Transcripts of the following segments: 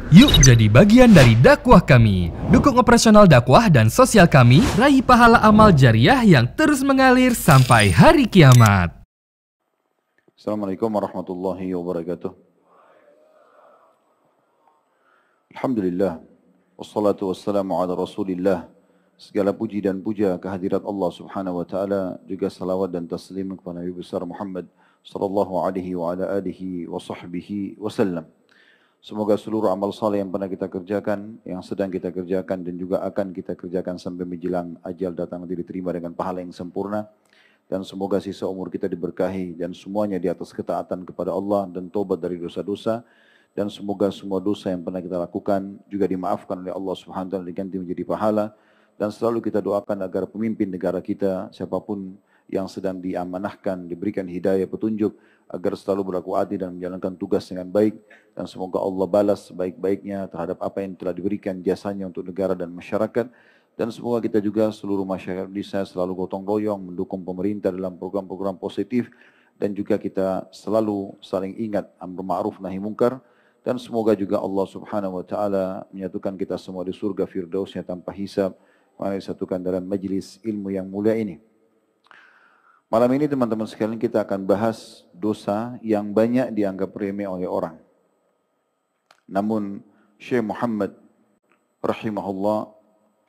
Yuk jadi bagian dari dakwah kami. Dukung operasional dakwah dan sosial kami, raih pahala amal jariah yang terus mengalir sampai hari kiamat. Assalamualaikum warahmatullahi wabarakatuh. Alhamdulillah, wassalatu wassalamu ala rasulillah. Segala puji dan puja kehadirat Allah subhanahu wa ta'ala, juga salawat dan taslim kepada Nabi besar Muhammad sallallahu alaihi wa ala alihi wa sahbihi wasallam. Semoga seluruh amal saleh yang pernah kita kerjakan, yang sedang kita kerjakan dan juga akan kita kerjakan sampai menjelang ajal datang nanti diterima dengan pahala yang sempurna. Dan semoga sisa umur kita diberkahi dan semuanya di atas ketaatan kepada Allah dan tobat dari dosa-dosa. Dan semoga semua dosa yang pernah kita lakukan juga dimaafkan oleh Allah Subhanahu wa taala diganti menjadi pahala. Dan selalu kita doakan agar pemimpin negara kita, siapapun yang sedang diamanahkan, diberikan hidayah petunjuk, agar selalu berlaku adil dan menjalankan tugas dengan baik. Dan semoga Allah balas sebaik-baiknya terhadap apa yang telah diberikan jasanya untuk negara dan masyarakat. Dan semoga kita juga seluruh masyarakat Indonesia selalu gotong royong mendukung pemerintah dalam program-program positif. Dan juga kita selalu saling ingat amar ma'ruf nahi munkar. Dan semoga juga Allah subhanahu wa ta'ala menyatukan kita semua di surga firdausnya tanpa hisab. Mari disatukan dalam majlis ilmu yang mulia ini. Malam ini teman-teman sekalian kita akan bahas dosa yang banyak dianggap remeh oleh orang. Namun Syekh Muhammad rahimahullah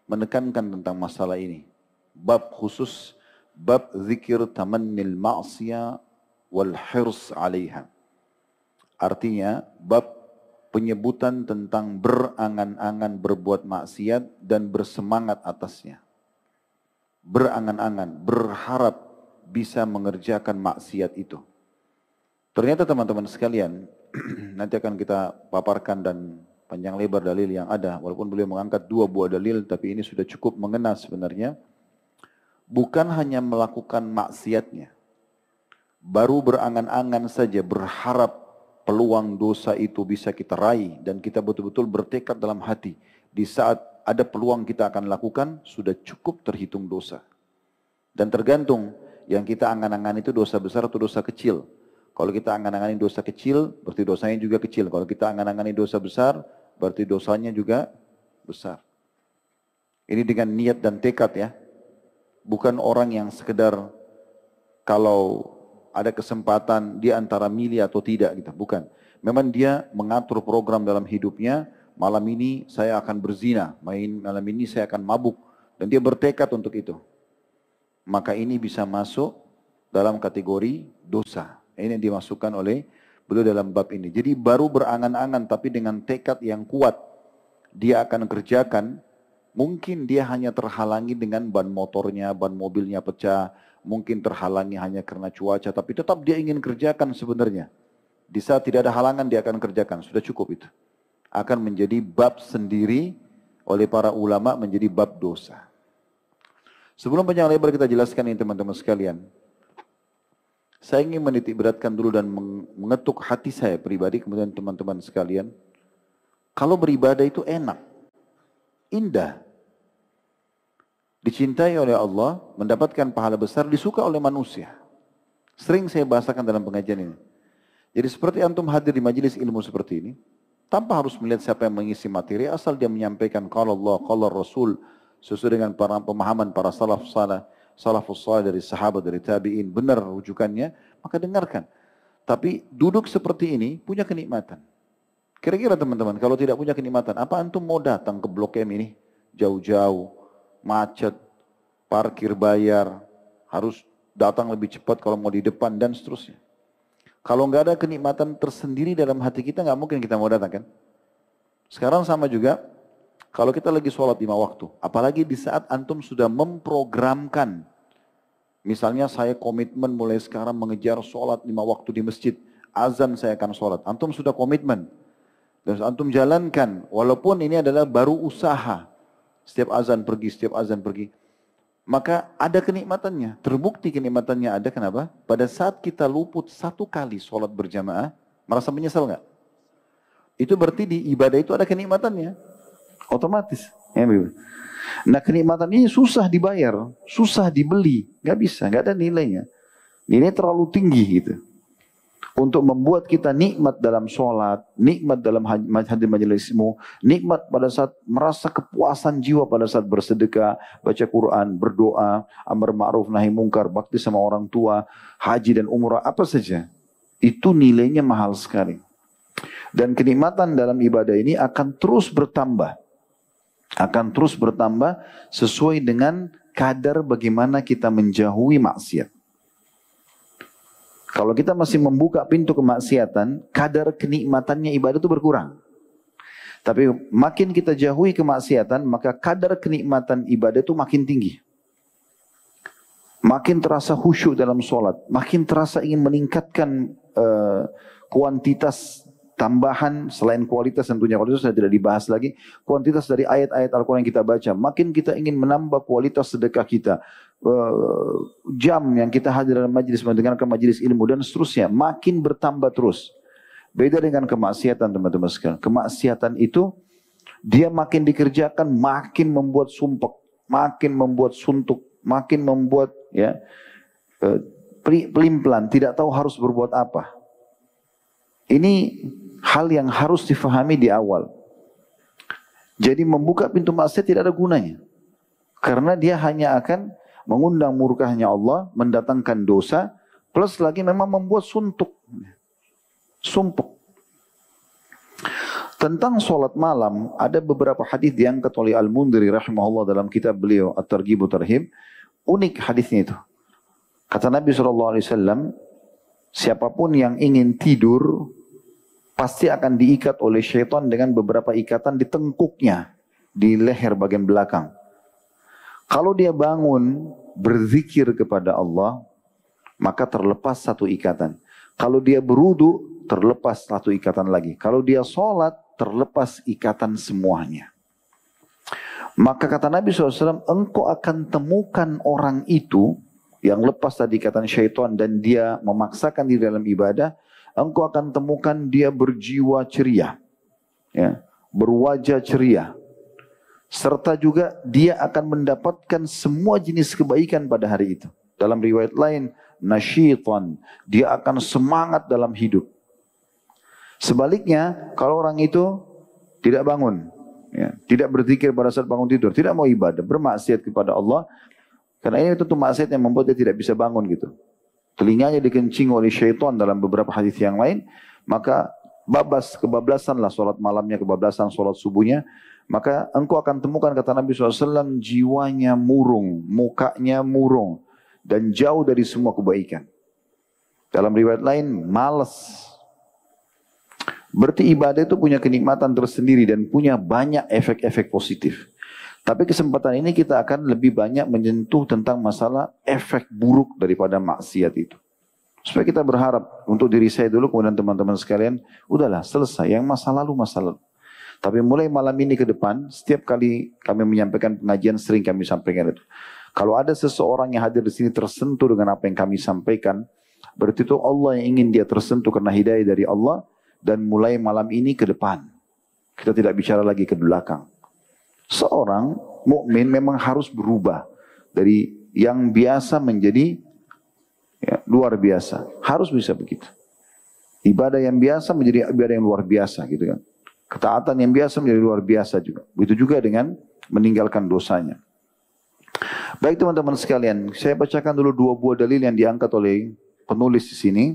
menekankan tentang masalah ini. Bab khusus, bab zikir tamannil ma'siyah wal hirs 'alaiha. Artinya bab penyebutan tentang berangan-angan berbuat maksiat dan bersemangat atasnya. Berangan-angan, berharap bisa mengerjakan maksiat itu. Ternyata teman-teman sekalian, nanti akan kita paparkan dan panjang lebar dalil yang ada. Walaupun beliau mengangkat 2 buah dalil, tapi ini sudah cukup mengena sebenarnya. Bukan hanya melakukan maksiatnya. Baru berangan-angan saja, berharap peluang dosa itu bisa kita raih. Dan kita betul-betul bertekad dalam hati. Di saat ada peluang kita akan lakukan, sudah cukup terhitung dosa. Dan tergantung yang kita angan-angan itu dosa besar atau dosa kecil. Kalau kita angan-angani dosa kecil, berarti dosanya juga kecil. Kalau kita angan-angani dosa besar, berarti dosanya juga besar. Ini dengan niat dan tekad ya. Bukan orang yang sekedar kalau ada kesempatan dia antara milih atau tidak gitu. Bukan. Memang dia mengatur program dalam hidupnya. Malam ini saya akan berzina. Malam ini saya akan mabuk. Dan dia bertekad untuk itu. Maka ini bisa masuk dalam kategori dosa. Ini yang dimasukkan oleh beliau dalam bab ini. Jadi baru berangan-angan tapi dengan tekad yang kuat. Dia akan kerjakan. Mungkin dia hanya terhalangi dengan ban motornya, ban mobilnya pecah. Mungkin terhalangi hanya karena cuaca. Tapi tetap dia ingin kerjakan sebenarnya. Di saat tidak ada halangan dia akan kerjakan. Sudah cukup itu. Akan menjadi bab sendiri oleh para ulama menjadi bab dosa. Sebelum panjang lebar kita jelaskan ini teman-teman sekalian. Saya ingin menitik beratkan dulu dan mengetuk hati saya pribadi, kemudian teman-teman sekalian. Kalau beribadah itu enak, indah. Dicintai oleh Allah, mendapatkan pahala besar, disuka oleh manusia. Sering saya bahasakan dalam pengajian ini. Jadi seperti antum hadir di majelis ilmu seperti ini, tanpa harus melihat siapa yang mengisi materi, asal dia menyampaikan qala Allah, qala Rasul, sesuai dengan pemahaman para salafus salih dari sahabat, dari tabi'in, benar rujukannya, maka dengarkan. Tapi duduk seperti ini punya kenikmatan. Kira-kira teman-teman, kalau tidak punya kenikmatan, apa antum mau datang ke Blok M ini? Jauh-jauh, macet, parkir bayar, harus datang lebih cepat kalau mau di depan dan seterusnya. Kalau nggak ada kenikmatan tersendiri dalam hati kita, nggak mungkin kita mau datang kan? Sekarang sama juga, kalau kita lagi sholat 5 waktu, apalagi di saat antum sudah memprogramkan. Misalnya saya komitmen mulai sekarang mengejar sholat 5 waktu di masjid. Azan saya akan sholat. Antum sudah komitmen. Dan antum jalankan. Walaupun ini adalah baru usaha. Setiap azan pergi. Maka ada kenikmatannya. Terbukti kenikmatannya ada. Kenapa? Pada saat kita luput 1 kali sholat berjamaah, merasa menyesal nggak? Itu berarti di ibadah itu ada kenikmatannya. Otomatis. Ya, nah kenikmatan ini susah dibayar, susah dibeli, nggak bisa, nggak ada nilainya. Nilai terlalu tinggi gitu. untuk membuat kita nikmat dalam sholat, nikmat dalam hadir majelismu, nikmat pada saat merasa kepuasan jiwa pada saat bersedekah, baca Quran, berdoa, amar ma'ruf nahi mungkar, bakti sama orang tua, haji dan umrah, apa saja. Itu nilainya mahal sekali. Dan kenikmatan dalam ibadah ini akan terus bertambah. Akan terus bertambah sesuai dengan kadar bagaimana kita menjauhi maksiat. Kalau kita masih membuka pintu kemaksiatan, kadar kenikmatannya ibadah itu berkurang. Tapi makin kita jauhi kemaksiatan, maka kadar kenikmatan ibadah itu makin tinggi. Makin terasa khusyuk dalam sholat, makin terasa ingin meningkatkan kuantitas tambahan selain kualitas, tentunya kualitas sudah tidak dibahas lagi. Kuantitas dari ayat-ayat Al-Quran yang kita baca, makin kita ingin menambah kualitas sedekah kita. Jam yang kita hadir dalam majelis, mendengarkan majelis ilmu dan seterusnya, makin bertambah terus. Beda dengan kemaksiatan teman-teman sekalian. Kemaksiatan itu dia makin dikerjakan, makin membuat sumpek, makin membuat suntuk, makin membuat pelin-pelan, tidak tahu harus berbuat apa. Ini hal yang harus difahami di awal. Jadi membuka pintu maksiat tidak ada gunanya. Karena dia hanya akan mengundang murkahnya Allah, mendatangkan dosa, plus lagi memang membuat sumpuk. Tentang sholat malam, ada beberapa hadis diangkat oleh Al-Mundhiri rahimahullah dalam kitab beliau At-Targhib wa Tarhib. Unik hadisnya itu. Kata Nabi SAW, siapapun yang ingin tidur, pasti akan diikat oleh syaitan dengan beberapa ikatan di tengkuknya, di leher bagian belakang. Kalau dia bangun berzikir kepada Allah, maka terlepas satu ikatan. Kalau dia berwudu, terlepas satu ikatan lagi. Kalau dia sholat, terlepas ikatan semuanya. Maka kata Nabi SAW, engkau akan temukan orang itu yang lepas tadi ikatan syaitan dan dia memaksakan diri dalam ibadah, engkau akan temukan dia berjiwa ceria, berwajah ceria. Serta juga dia akan mendapatkan semua jenis kebaikan pada hari itu. Dalam riwayat lain, nasyitan, dia akan semangat dalam hidup. Sebaliknya, kalau orang itu tidak bangun, tidak berzikir pada saat bangun tidur, tidak mau ibadah, bermaksiat kepada Allah, karena ini tentu maksiat yang membuat dia tidak bisa bangun gitu. Telinganya dikencing oleh syaitan dalam beberapa hadis yang lain, maka kebablasanlah sholat malamnya, kebablasan sholat subuhnya. Maka engkau akan temukan, kata Nabi SAW, jiwanya murung, mukanya murung, dan jauh dari semua kebaikan. Dalam riwayat lain, malas. Berarti ibadah itu punya kenikmatan tersendiri dan punya banyak efek-efek positif. Tapi kesempatan ini kita akan lebih banyak menyentuh tentang masalah efek buruk daripada maksiat itu. Supaya kita berharap untuk diri saya dulu, kemudian teman-teman sekalian, udahlah selesai, yang masa lalu, masa lalu. Tapi mulai malam ini ke depan, setiap kali kami menyampaikan pengajian, sering kami sampaikan itu. Kalau ada seseorang yang hadir di sini tersentuh dengan apa yang kami sampaikan, berarti itu Allah yang ingin dia tersentuh karena hidayah dari Allah, dan mulai malam ini ke depan. Kita tidak bicara lagi ke belakang. Seorang mukmin memang harus berubah dari yang biasa menjadi luar biasa. Harus bisa begitu. Ibadah yang biasa menjadi ibadah yang luar biasa gitu kan. Ketaatan yang biasa menjadi luar biasa juga. Begitu juga dengan meninggalkan dosanya. Baik teman-teman sekalian, saya bacakan dulu 2 buah dalil yang diangkat oleh penulis di sini.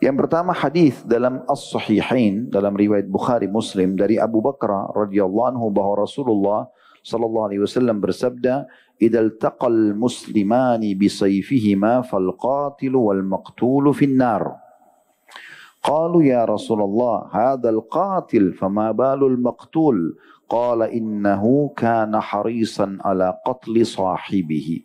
Yang pertama hadis dalam As-Sahihain, dalam riwayat Bukhari Muslim dari Abu Bakar radhiyallahu anhu bahwa Rasulullah sallallahu alaihi wasallam bersabda, "Idzal taqal muslimani bisayfihima fal qatilu wal maqtulu fin-nar." Qalu ya Rasulullah, hadzal qatil fama balul maqtul? Qala innahu kana harisan ala qatli sahibihi.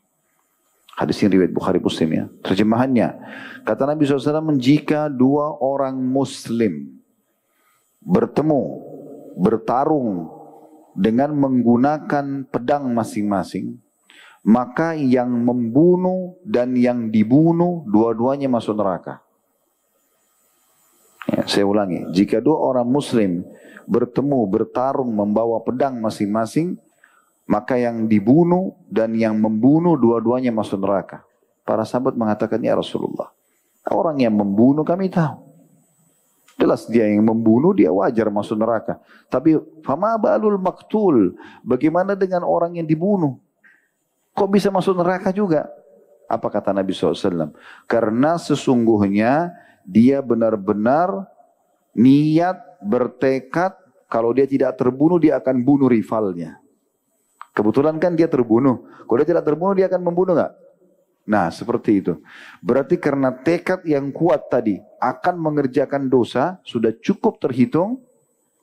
Hadis ini riwayat Bukhari Muslim ya. Terjemahannya, kata Nabi SAW, jika 2 orang muslim bertemu, bertarung dengan menggunakan pedang masing-masing, maka yang membunuh dan yang dibunuh dua-duanya masuk neraka. Ya, saya ulangi, jika 2 orang muslim bertemu, bertarung, membawa pedang masing-masing, maka yang dibunuh dan yang membunuh dua-duanya masuk neraka. Para sahabat mengatakan, ya Rasulullah, Orang yang membunuh kami tahu. Jelas dia yang membunuh, dia wajar masuk neraka. Tapi fama balul maktul, bagaimana dengan orang yang dibunuh? Kok bisa masuk neraka juga? Apa kata Nabi SAW? Karena sesungguhnya dia benar-benar niat, bertekad, kalau dia tidak terbunuh dia akan bunuh rivalnya. Kebetulan kan dia terbunuh. Kalau dia tidak terbunuh dia akan membunuh enggak? Nah seperti itu. Berarti karena tekad yang kuat tadi akan mengerjakan dosa, sudah cukup terhitung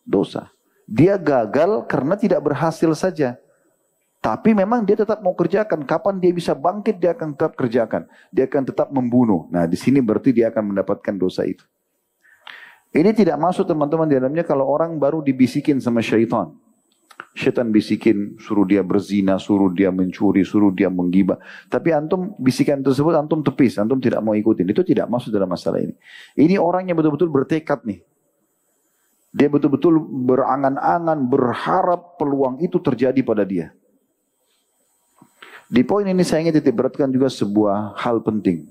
dosa. Dia gagal karena tidak berhasil saja. Tapi memang dia tetap mau kerjakan. Kapan dia bisa bangkit dia akan tetap kerjakan. Dia akan tetap membunuh. Nah di sini berarti dia akan mendapatkan dosa itu. Ini tidak masuk teman-teman di dalamnya kalau orang baru dibisikin sama syaitan. Syaitan bisikin, suruh dia berzina, suruh dia mencuri, suruh dia menggibah. Tapi antum bisikan tersebut antum tepis, antum tidak mau ikutin. Itu tidak masuk dalam masalah ini. Ini orang yang betul-betul bertekad nih. Dia betul-betul berangan-angan, berharap peluang itu terjadi pada dia. Di poin ini saya ingin titik beratkan juga sebuah hal penting.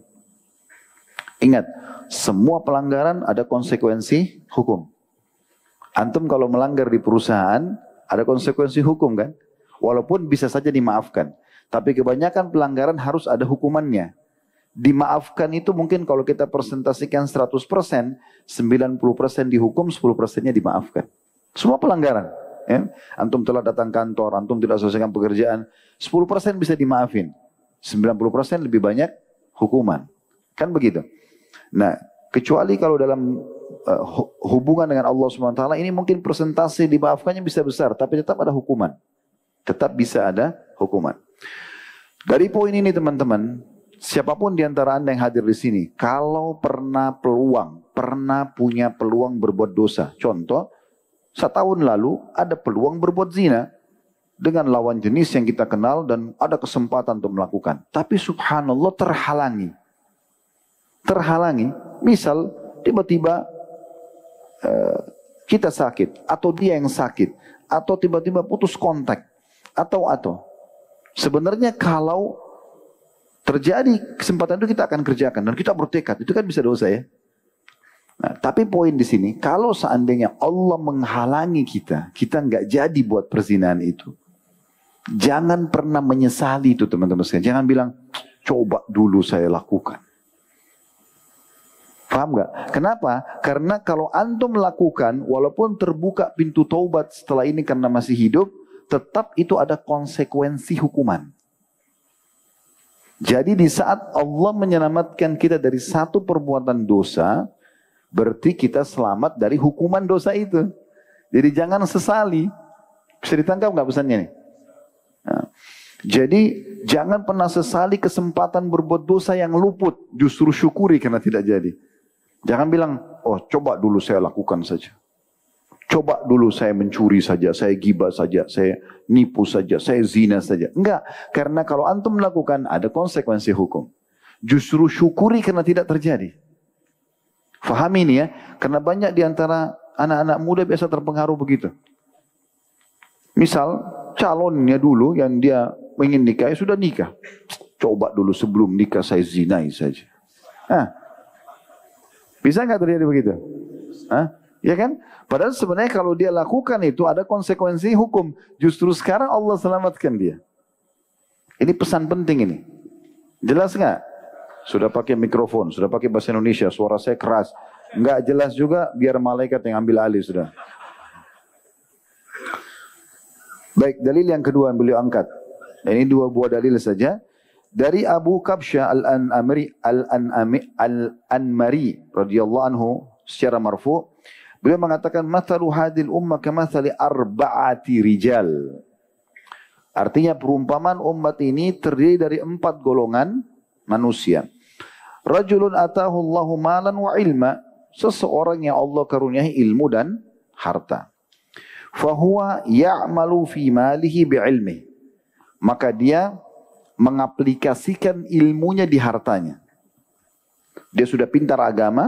Ingat, semua pelanggaran ada konsekuensi hukum. Antum kalau melanggar di perusahaan, ada konsekuensi hukum kan? Walaupun bisa saja dimaafkan. Tapi kebanyakan pelanggaran harus ada hukumannya. Dimaafkan itu mungkin kalau kita persentasikan 100%, 90% dihukum, 10%-nya dimaafkan. Semua pelanggaran. Ya? Antum telah datang kantor, antum tidak selesaikan pekerjaan, 10% bisa dimaafin. 90% lebih banyak hukuman. Kan begitu. Nah, kecuali kalau dalam hubungan dengan Allah SWT ini mungkin persentase dimaafkannya bisa besar, tapi tetap ada hukuman. Tetap bisa ada hukuman. Dari poin ini teman-teman, siapapun di antara Anda yang hadir di sini, kalau pernah punya peluang berbuat dosa. Contoh, setahun lalu ada peluang berbuat zina dengan lawan jenis yang kita kenal dan ada kesempatan untuk melakukan. Tapi subhanallah terhalangi. Misal tiba-tiba kita sakit atau dia yang sakit atau tiba-tiba putus kontak atau sebenarnya kalau terjadi kesempatan itu kita akan kerjakan dan kita bertekad, itu kan bisa dosa ya. Nah, tapi poin di sini kalau seandainya Allah menghalangi kita nggak jadi buat perzinahan itu, jangan pernah menyesali itu teman-teman sekalian. Jangan bilang coba dulu saya lakukan. Paham gak? Kenapa? Karena kalau antum melakukan, walaupun terbuka pintu taubat setelah ini karena masih hidup, tetap itu ada konsekuensi hukuman. Jadi di saat Allah menyelamatkan kita dari satu perbuatan dosa, berarti kita selamat dari hukuman dosa itu. Jadi jangan sesali. Bisa ditangkap gak pesannya nih? Nah, jadi jangan pernah sesali kesempatan berbuat dosa yang luput, justru syukuri karena tidak jadi. Jangan bilang, oh coba dulu saya lakukan saja. Coba dulu saya mencuri saja, saya gibah saja, saya nipu saja, saya zina saja. Enggak, karena kalau antum melakukan ada konsekuensi hukum. Justru syukuri karena tidak terjadi. Fahami ini ya, karena banyak di antara anak-anak muda biasa terpengaruh begitu. Misal calonnya dulu yang dia ingin nikah, ya sudah nikah. Coba dulu sebelum nikah saya zinai saja. Bisa nggak terjadi begitu? Ya kan? Padahal sebenarnya kalau dia lakukan itu ada konsekuensi hukum. Justru sekarang Allah selamatkan dia. Ini pesan penting ini. Jelas nggak? Sudah pakai mikrofon, sudah pakai bahasa Indonesia, suara saya keras. Nggak jelas juga, biar malaikat yang ambil alih sudah. Baik, dalil yang kedua yang beliau angkat. Ini dua buah dalil saja. Dari Abu Kabsyah Al-Anmari radhiyallahu anhu secara marfu, beliau mengatakan mathalu hadil ummah kamathali arba'ati rijal. Artinya perumpamaan umat ini terdiri dari 4 golongan manusia. Rajulun atahu Allahu malan wa ilma, seseorang yang Allah karuniai ilmu dan harta. Fahuwa ya'malu fi malihi bi'ilmi, maka dia mengaplikasikan ilmunya di hartanya. Dia sudah pintar agama,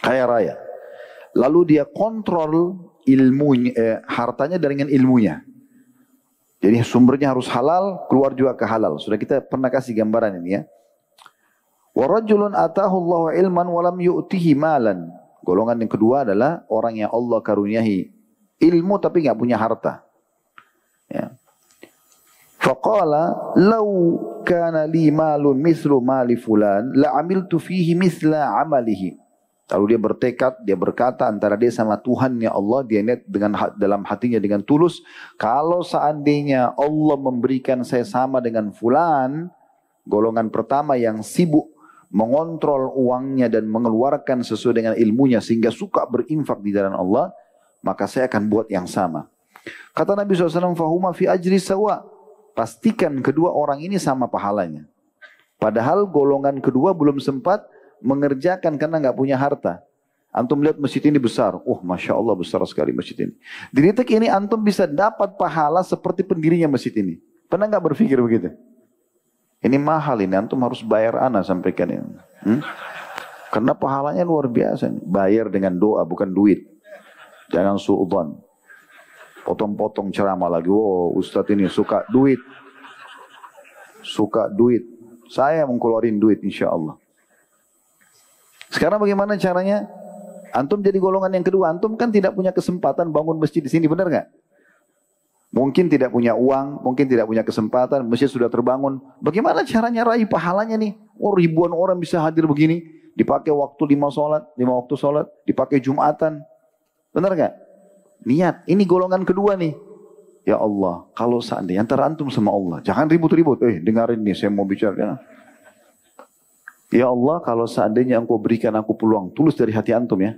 kaya raya. Lalu dia kontrol ilmunya, hartanya dengan ilmunya. Jadi sumbernya harus halal, keluar juga ke halal. Sudah kita pernah kasih gambaran ini ya. Wa rajulun atahu Allahu ilman wa lam yu'tihi malan. Golongan yang kedua adalah orang yang Allah karuniahi ilmu tapi enggak punya harta. Ya. Faqala law kana li malun mithlu mali fulan la amiltu fihi mithla amalihi. Lalu dia bertekad, dia berkata antara dia sama Tuhannya Allah, dia niat dengan dalam hatinya dengan tulus, kalau seandainya Allah memberikan saya sama dengan fulan, golongan pertama yang sibuk mengontrol uangnya dan mengeluarkan sesuai dengan ilmunya sehingga suka berinfak di jalan Allah, maka saya akan buat yang sama. Kata Nabi SAW, fahuma fi ajri sawa. Pastikan kedua orang ini sama pahalanya. Padahal golongan kedua belum sempat mengerjakan karena nggak punya harta. Antum lihat masjid ini besar. Oh, Masya Allah besar sekali masjid ini. Di titik ini antum bisa dapat pahala seperti pendirinya masjid ini. Pernah nggak berpikir begitu? Ini mahal ini, antum harus bayar ana sampaikan ini. Karena pahalanya luar biasa. Bayar dengan doa, bukan duit. Jangan su'udzon. Potong-potong ceramah lagi. Oh, Ustadz ini suka duit. Suka duit. Saya mengkeluarin duit insya Allah. Sekarang bagaimana caranya? Antum jadi golongan yang kedua. Antum kan tidak punya kesempatan bangun masjid di sini, benar nggak? Mungkin tidak punya uang, mungkin tidak punya kesempatan, masjid sudah terbangun. Bagaimana caranya raih pahalanya nih? Oh, ribuan orang bisa hadir begini, dipakai waktu 5 waktu sholat, dipakai Jumatan. Benar nggak? Niat, ini golongan kedua nih. Ya Allah, kalau seandainya antara antum sama Allah, jangan ribut-ribut. Dengarin nih, saya mau bicara. Ya Allah, kalau seandainya engkau berikan aku peluang, tulus dari hati antum ya.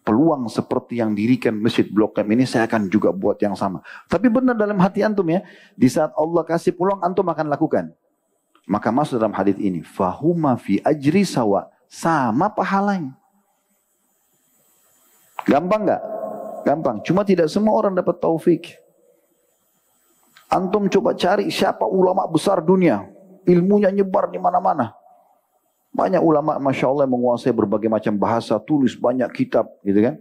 Peluang seperti yang dirikan masjid Blok M ini, saya akan juga buat yang sama. Tapi benar dalam hati antum ya, di saat Allah kasih peluang, antum akan lakukan. Maka masuk dalam hadis ini, fahuma fi ajri sawa, sama pahalanya. Gampang nggak? Gampang. Cuma tidak semua orang dapat taufik. Antum coba cari siapa ulama besar dunia, ilmunya nyebar di mana-mana. Banyak ulama Masya Allah yang menguasai berbagai macam bahasa, tulis banyak kitab gitu kan.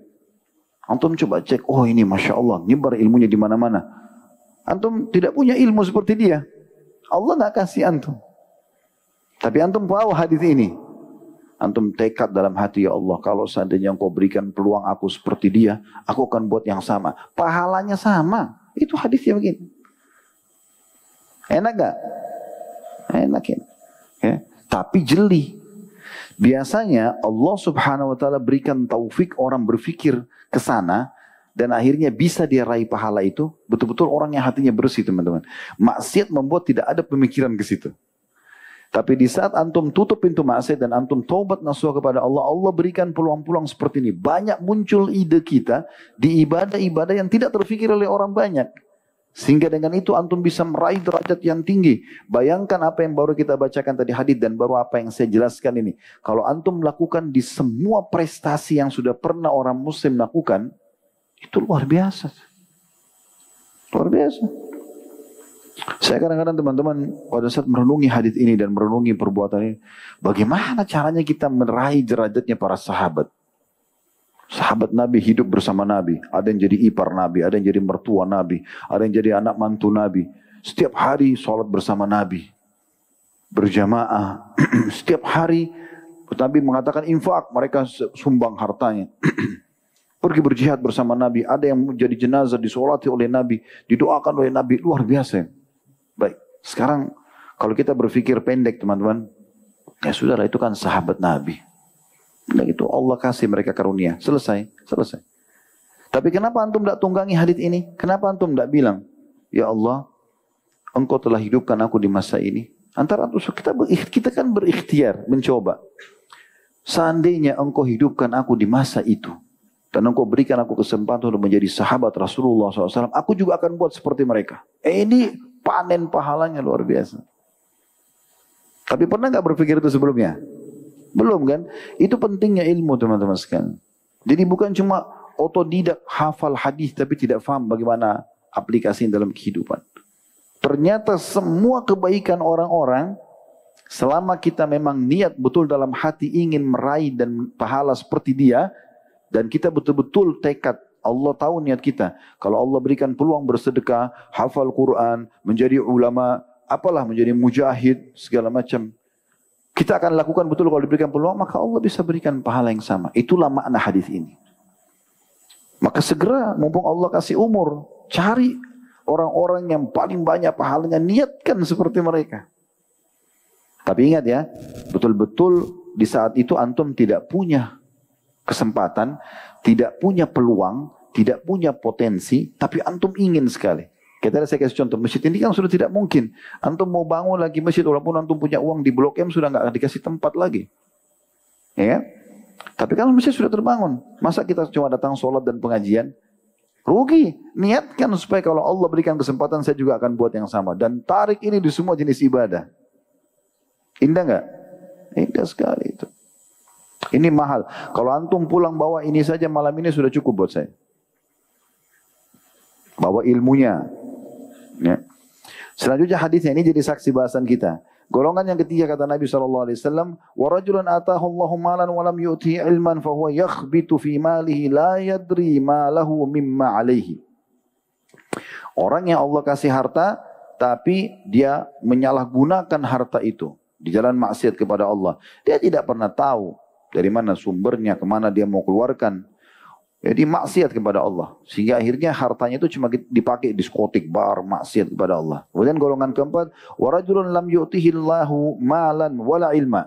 Antum coba cek, oh ini Masya Allah, nyebar ilmunya di mana-mana. Antum tidak punya ilmu seperti dia, Allah nggak kasih antum. Tapi antum bawa hadis ini. Antum tekad dalam hati, ya Allah, kalau seandainya engkau berikan peluang aku seperti dia, aku akan buat yang sama. Pahalanya sama. Itu hadisnya begini. Enak gak? Enak ya. Tapi jeli. Biasanya Allah subhanahu wa ta'ala berikan taufik orang berfikir ke sana dan akhirnya bisa dia raih pahala itu. Betul-betul orang yang hatinya bersih teman-teman. Maksiat membuat tidak ada pemikiran ke situ. Tapi di saat antum tutup pintu maksiat dan antum taubat nasuha kepada Allah, Allah berikan peluang-peluang seperti ini. Banyak muncul ide kita di ibadah-ibadah yang tidak terfikir oleh orang banyak. Sehingga dengan itu antum bisa meraih derajat yang tinggi. Bayangkan apa yang baru kita bacakan tadi hadis dan baru apa yang saya jelaskan ini. Kalau antum melakukan di semua prestasi yang sudah pernah orang muslim lakukan, itu luar biasa. Luar biasa. Saya kadang-kadang teman-teman pada saat merenungi hadis ini dan merenungi perbuatan ini, bagaimana caranya kita meraih derajatnya para sahabat. Sahabat Nabi hidup bersama Nabi. Ada yang jadi ipar Nabi, ada yang jadi mertua Nabi, ada yang jadi anak mantu Nabi. Setiap hari sholat bersama Nabi. Berjamaah. Setiap hari Nabi mengatakan infak, mereka sumbang hartanya. Pergi berjihad bersama Nabi. Ada yang jadi jenazah disolati oleh Nabi, didoakan oleh Nabi. Luar biasa. Baik, sekarang kalau kita berpikir pendek teman-teman, ya sudahlah itu kan sahabat Nabi. Nah itu Allah kasih mereka karunia. Selesai. Tapi kenapa antum tidak tunggangi hadis ini? Kenapa antum tidak bilang, ya Allah, engkau telah hidupkan aku di masa ini. Antara kita kan berikhtiar, mencoba. Seandainya engkau hidupkan aku di masa itu, dan engkau berikan aku kesempatan untuk menjadi sahabat Rasulullah SAW, aku juga akan buat seperti mereka. Ini panen pahalanya luar biasa. Tapi pernah nggak berpikir itu sebelumnya? Belum kan? Itu pentingnya ilmu teman-teman sekalian. Jadi bukan cuma otodidak hafal hadis tapi tidak faham bagaimana aplikasi dalam kehidupan. Ternyata semua kebaikan orang-orang, selama kita memang niat betul dalam hati ingin meraih dan pahala seperti dia, dan kita betul-betul tekad, Allah tahu niat kita. Kalau Allah berikan peluang bersedekah, hafal Quran, menjadi ulama, apalah menjadi mujahid, segala macam. kita akan lakukan betul kalau diberikan peluang, maka Allah bisa berikan pahala yang sama. Itulah makna hadis ini. Maka segera, mumpung Allah kasih umur, cari orang-orang yang paling banyak pahalanya, niatkan seperti mereka. Tapi ingat ya, betul-betul di saat itu antum tidak punya kesempatan, tidak punya peluang, tidak punya potensi, tapi antum ingin sekali. Kita saya kasih contoh, masjid ini kan sudah tidak mungkin. Antum mau bangun lagi masjid, walaupun antum punya uang di Blok M sudah nggak dikasih tempat lagi. Ya kan? Tapi kan masjid sudah terbangun. Masa kita cuma datang sholat dan pengajian? Rugi. Niatkan supaya kalau Allah berikan kesempatan, saya juga akan buat yang sama. Dan tarik ini di semua jenis ibadah. Indah nggak? Indah sekali itu. Ini mahal. Kalau antum pulang bawa ini saja malam ini sudah cukup buat saya. Bawa ilmunya. Ya. Selanjutnya hadisnya ini jadi saksi bahasan kita. Golongan yang ketiga kata Nabi SAW, وَرَجُلًا آتَاهُ اللَّهُ مَالًا وَلَمْ يُؤْتِهِ عِلْمًا فَهُوَ يَخْبِتُ فِي مَالِهِ لَا يَدْرِي مَا لَهُ مِمَّا عَلَيْهِ. Orang yang Allah kasih harta, tapi dia menyalahgunakan harta itu di jalan maksiat kepada Allah. Dia tidak pernah tahu dari mana sumbernya, kemana dia mau keluarkan. Jadi maksiat kepada Allah. Sehingga akhirnya hartanya itu cuma dipakai diskotik, bar, maksiat kepada Allah. Kemudian golongan keempat, وَرَجُلٌ لَمْ يُؤْتِهِ اللَّهُ مَالًا وَلَا عِلْمًا.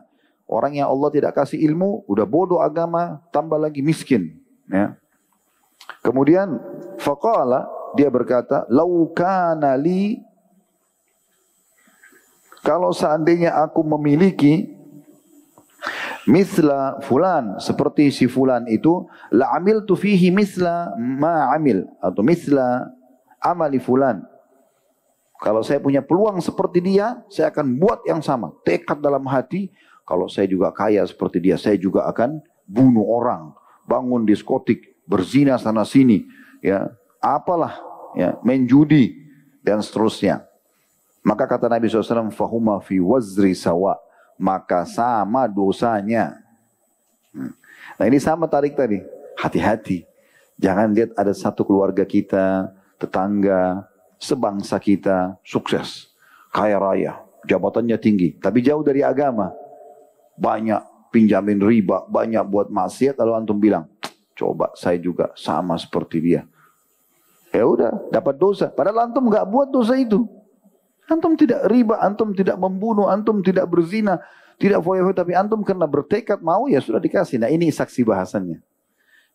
Orang yang Allah tidak kasih ilmu, udah bodoh agama, tambah lagi miskin. Ya. Kemudian, فَقَالَ, dia berkata, لَوْ كَانَ لِي, kalau seandainya aku memiliki misla fulan, seperti si fulan itu, la amiltu fihi misla ma amil, atau misla amali fulan. Kalau saya punya peluang seperti dia, saya akan buat yang sama. Tekad dalam hati, kalau saya juga kaya seperti dia, saya juga akan bunuh orang, bangun diskotik, berzina sana sini, ya, apalah, ya, main judi dan seterusnya. Maka kata Nabi SAW, fahuma fi wazri sawa, maka sama dosanya. Nah ini sama tarik tadi. Hati-hati. Jangan lihat ada satu keluarga kita, tetangga, sebangsa kita, sukses. Kaya raya, jabatannya tinggi. Tapi jauh dari agama. Banyak pinjamin riba, banyak buat maksiat. Lalu antum bilang, coba saya juga sama seperti dia. Ya udah, dapat dosa. Padahal antum nggak buat dosa itu. Antum tidak riba, antum tidak membunuh, antum tidak berzina, tidak foya-foya, tapi antum karena bertekad mau, ya sudah dikasih. Nah ini saksi bahasannya.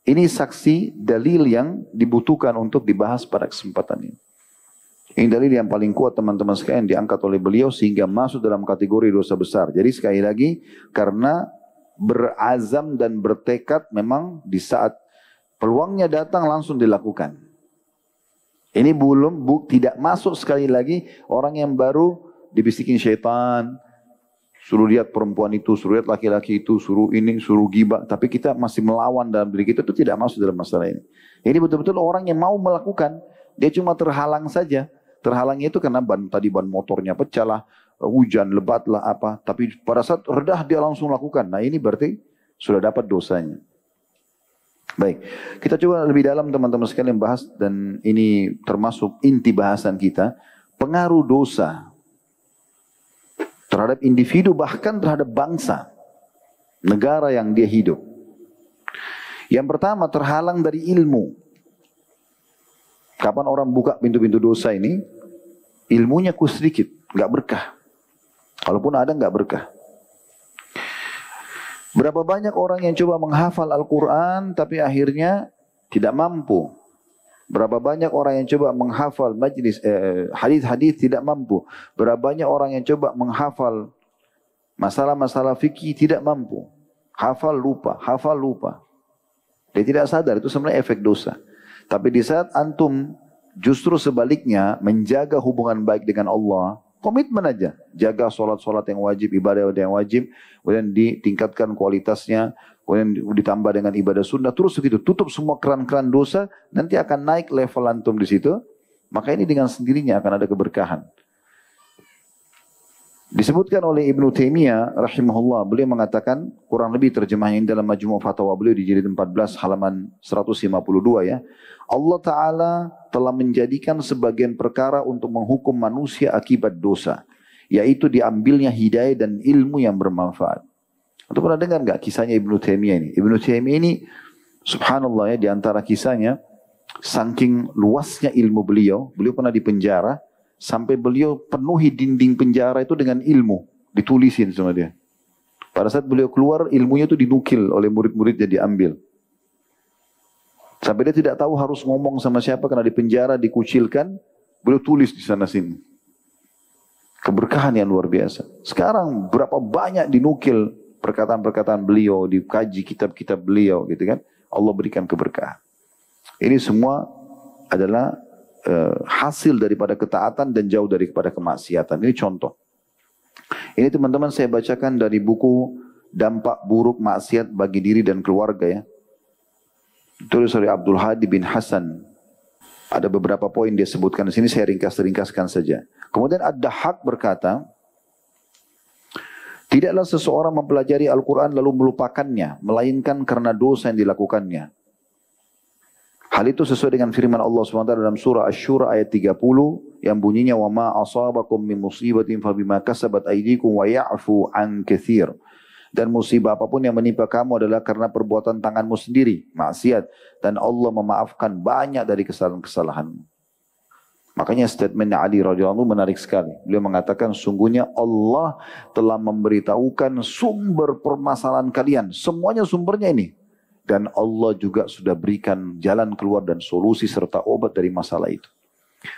Ini saksi dalil yang dibutuhkan untuk dibahas pada kesempatan ini. Ini dalil yang paling kuat teman-teman sekalian diangkat oleh beliau sehingga masuk dalam kategori dosa besar. Jadi sekali lagi, karena berazam dan bertekad memang di saat peluangnya datang langsung dilakukan. Ini tidak masuk sekali lagi orang yang baru dibisikin syaitan, suruh lihat perempuan itu, suruh lihat laki-laki itu, suruh ini, suruh gibah. Tapi kita masih melawan dalam diri kita, itu tidak masuk dalam masalah ini. Ini betul-betul orang yang mau melakukan, dia cuma terhalang saja. Terhalangnya itu karena ban motornya pecah lah, hujan, lebat lah apa. Tapi pada saat redah dia langsung lakukan. Nah ini berarti sudah dapat dosanya. Baik, kita coba lebih dalam teman-teman sekalian bahas, dan ini termasuk inti bahasan kita, pengaruh dosa terhadap individu bahkan terhadap bangsa, negara yang dia hidup. Yang pertama, terhalang dari ilmu. Kapan orang buka pintu-pintu dosa ini, ilmunya sedikit, nggak berkah. Kalaupun ada nggak berkah. Berapa banyak orang yang coba menghafal Al-Quran tapi akhirnya tidak mampu. Berapa banyak orang yang coba menghafal hadis-hadis tidak mampu. Berapa banyak orang yang coba menghafal masalah-masalah fikih tidak mampu. Hafal lupa, hafal lupa. Dia tidak sadar itu sebenarnya efek dosa. Tapi di saat antum justru sebaliknya menjaga hubungan baik dengan Allah, komitmen aja, jaga sholat-sholat yang wajib, ibadah yang wajib, kemudian ditingkatkan kualitasnya, kemudian ditambah dengan ibadah sunnah, terus begitu, tutup semua keran-keran dosa, nanti akan naik level antum di situ, maka ini dengan sendirinya akan ada keberkahan. Disebutkan oleh Ibnu Taimiyah rahimahullah, beliau mengatakan, kurang lebih terjemahnya dalam Majmu' Fatawa beliau di jilid 14 halaman 152 ya. Allah Ta'ala telah menjadikan sebagian perkara untuk menghukum manusia akibat dosa. yaitu diambilnya hidayah dan ilmu yang bermanfaat. Anda pernah dengar nggak kisahnya Ibnu Taimiyah ini? Ibnu Taimiyah ini subhanallah ya, di antara kisahnya, saking luasnya ilmu beliau pernah dipenjara, sampai beliau penuhi dinding penjara itu dengan ilmu, ditulisin sama dia. Pada saat beliau keluar, ilmunya itu dinukil oleh murid-muridnya, diambil. Sampai dia tidak tahu harus ngomong sama siapa karena di penjara, dikucilkan, beliau tulis di sana sini. Keberkahan yang luar biasa. Sekarang berapa banyak dinukil perkataan-perkataan beliau, dikaji kitab-kitab beliau gitu kan. Allah berikan keberkahan. Ini semua adalah hasil daripada ketaatan dan jauh daripada kemaksiatan. Ini contoh. Ini teman-teman saya bacakan dari buku Dampak Buruk Maksiat Bagi Diri dan Keluarga ya. Tulis oleh Abdul Hadi bin Hasan. Ada beberapa poin dia sebutkan di sini, saya ringkas-ringkaskan saja. Kemudian Ad-Dahhak berkata, tidaklah seseorang mempelajari Al-Quran lalu melupakannya, melainkan karena dosa yang dilakukannya. Hal itu sesuai dengan firman Allah SWT dalam surah Asy-Syura ayat 30 yang bunyinya wa ma asabakum min musibatin fabima kasabat aydikum wa ya'fu an katsir. Dan musibah apapun yang menimpa kamu adalah karena perbuatan tanganmu sendiri, maksiat, dan Allah memaafkan banyak dari kesalahan-kesalahanmu. Makanya statement Ali radhiyallahu anhu menarik sekali. Beliau mengatakan sungguhnya Allah telah memberitahukan sumber permasalahan kalian, semuanya sumbernya ini. Dan Allah juga sudah berikan jalan keluar dan solusi serta obat dari masalah itu.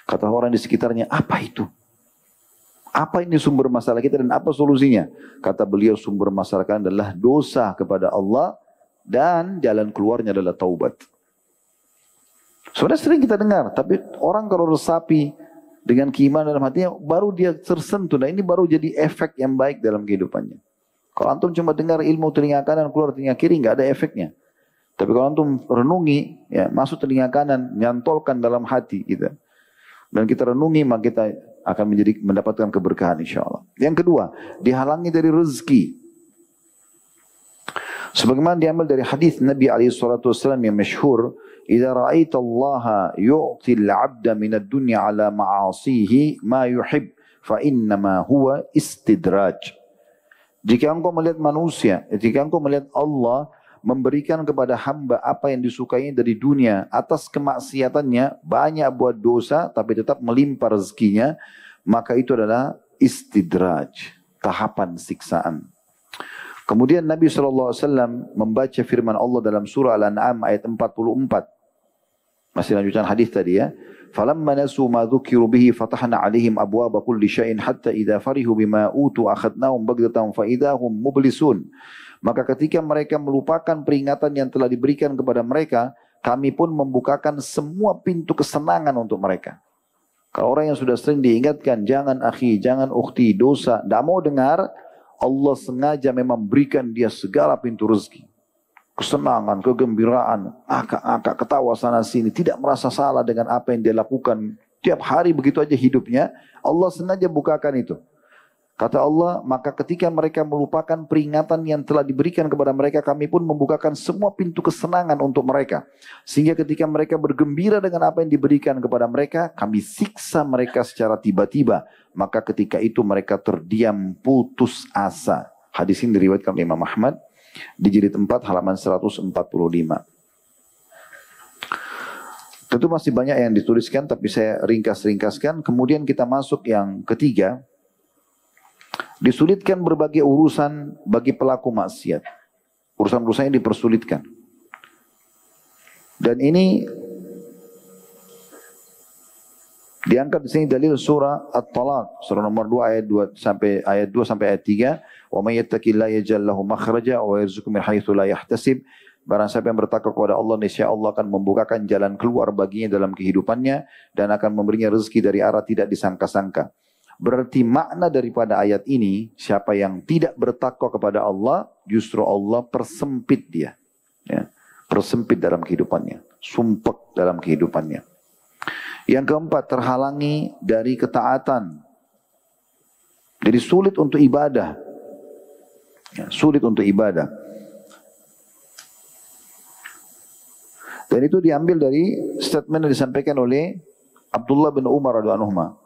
Kata orang di sekitarnya, apa itu? Apa ini sumber masalah kita dan apa solusinya? Kata beliau, sumber masalah kalian adalah dosa kepada Allah dan jalan keluarnya adalah taubat. Sudah sering kita dengar, tapi orang kalau resapi dengan keimanan dalam hatinya, baru dia tersentuh. Nah ini baru jadi efek yang baik dalam kehidupannya. Kalau antum cuma dengar ilmu telinga kanan keluar telinga kiri, nggak ada efeknya. Tapi kalau antum renungi, ya, masuk telinga kanan, nyantolkan dalam hati kita. Dan kita renungi, maka kita akan mendapatkan keberkahan insya Allah. Yang kedua, dihalangi dari rezeki. Sebagaimana diambil dari hadis Nabi SAW yang masyhur, "Idza ra'aita Allah yu'ti al-'abda min ad-dunya 'ala ma'asihi ma yuhib, fa innama huwa istidraj." Jika engkau melihat manusia, jika engkau melihat Allah memberikan kepada hamba apa yang disukainya dari dunia atas kemaksiatannya, banyak buat dosa tapi tetap melimpah rezekinya, maka itu adalah istidraj, tahapan siksaan. Kemudian Nabi SAW membaca firman Allah dalam surah Al-An'am ayat 44. Masih lanjutan hadis tadi ya. فَلَمَّا نَسُوا مَا ذُكِّرُوا بِهِ فَتَحْنَا عَلَيْهِمْ أَبْوَابَ كُلِّ شَيْءٍ حَتَّى إِذَا فَرِحُوا بِمَا أُوتُوا أَخَذْنَاهُمْ بَغْتَةً فَإِذَا هُمْ مُبْلِسُونَ. Maka ketika mereka melupakan peringatan yang telah diberikan kepada mereka, kami pun membukakan semua pintu kesenangan untuk mereka. Kalau orang yang sudah sering diingatkan, jangan akhi, jangan ukhti, dosa, tidak mau dengar, Allah sengaja memang berikan dia segala pintu rezeki. Kesenangan, kegembiraan, akak-akak, ketawa sana sini, tidak merasa salah dengan apa yang dia lakukan. Tiap hari begitu aja hidupnya, Allah sengaja bukakan itu. Kata Allah, maka ketika mereka melupakan peringatan yang telah diberikan kepada mereka, kami pun membukakan semua pintu kesenangan untuk mereka. Sehingga ketika mereka bergembira dengan apa yang diberikan kepada mereka, kami siksa mereka secara tiba-tiba. Maka ketika itu mereka terdiam putus asa. Hadis ini diriwayatkan oleh Imam Ahmad di jilid 4 halaman 145. Tentu masih banyak yang dituliskan, tapi saya ringkas-ringkaskan. Kemudian kita masuk yang ketiga. Disulitkan berbagai urusan bagi pelaku maksiat. Urusan-urusannya dipersulitkan. Dan ini diangkat di sini dalil surah At-Talaq, surah nomor 2 ayat 2 sampai ayat 3. Wa may yattaqillaha yaj'al lahu makhraja wa yarzuqhu min haitsu la yahtasib. Barang siapa yang bertakwa kepada Allah, niscaya Allah akan membukakan jalan keluar baginya dalam kehidupannya dan akan memberinya rezeki dari arah tidak disangka-sangka. Berarti makna daripada ayat ini, siapa yang tidak bertakwa kepada Allah, justru Allah persempit dia. Ya, persempit dalam kehidupannya. Sumpek dalam kehidupannya. Yang keempat, terhalangi dari ketaatan. Jadi sulit untuk ibadah. Ya, sulit untuk ibadah. Dan itu diambil dari statement yang disampaikan oleh Abdullah bin Umar radhiyallahu anhu,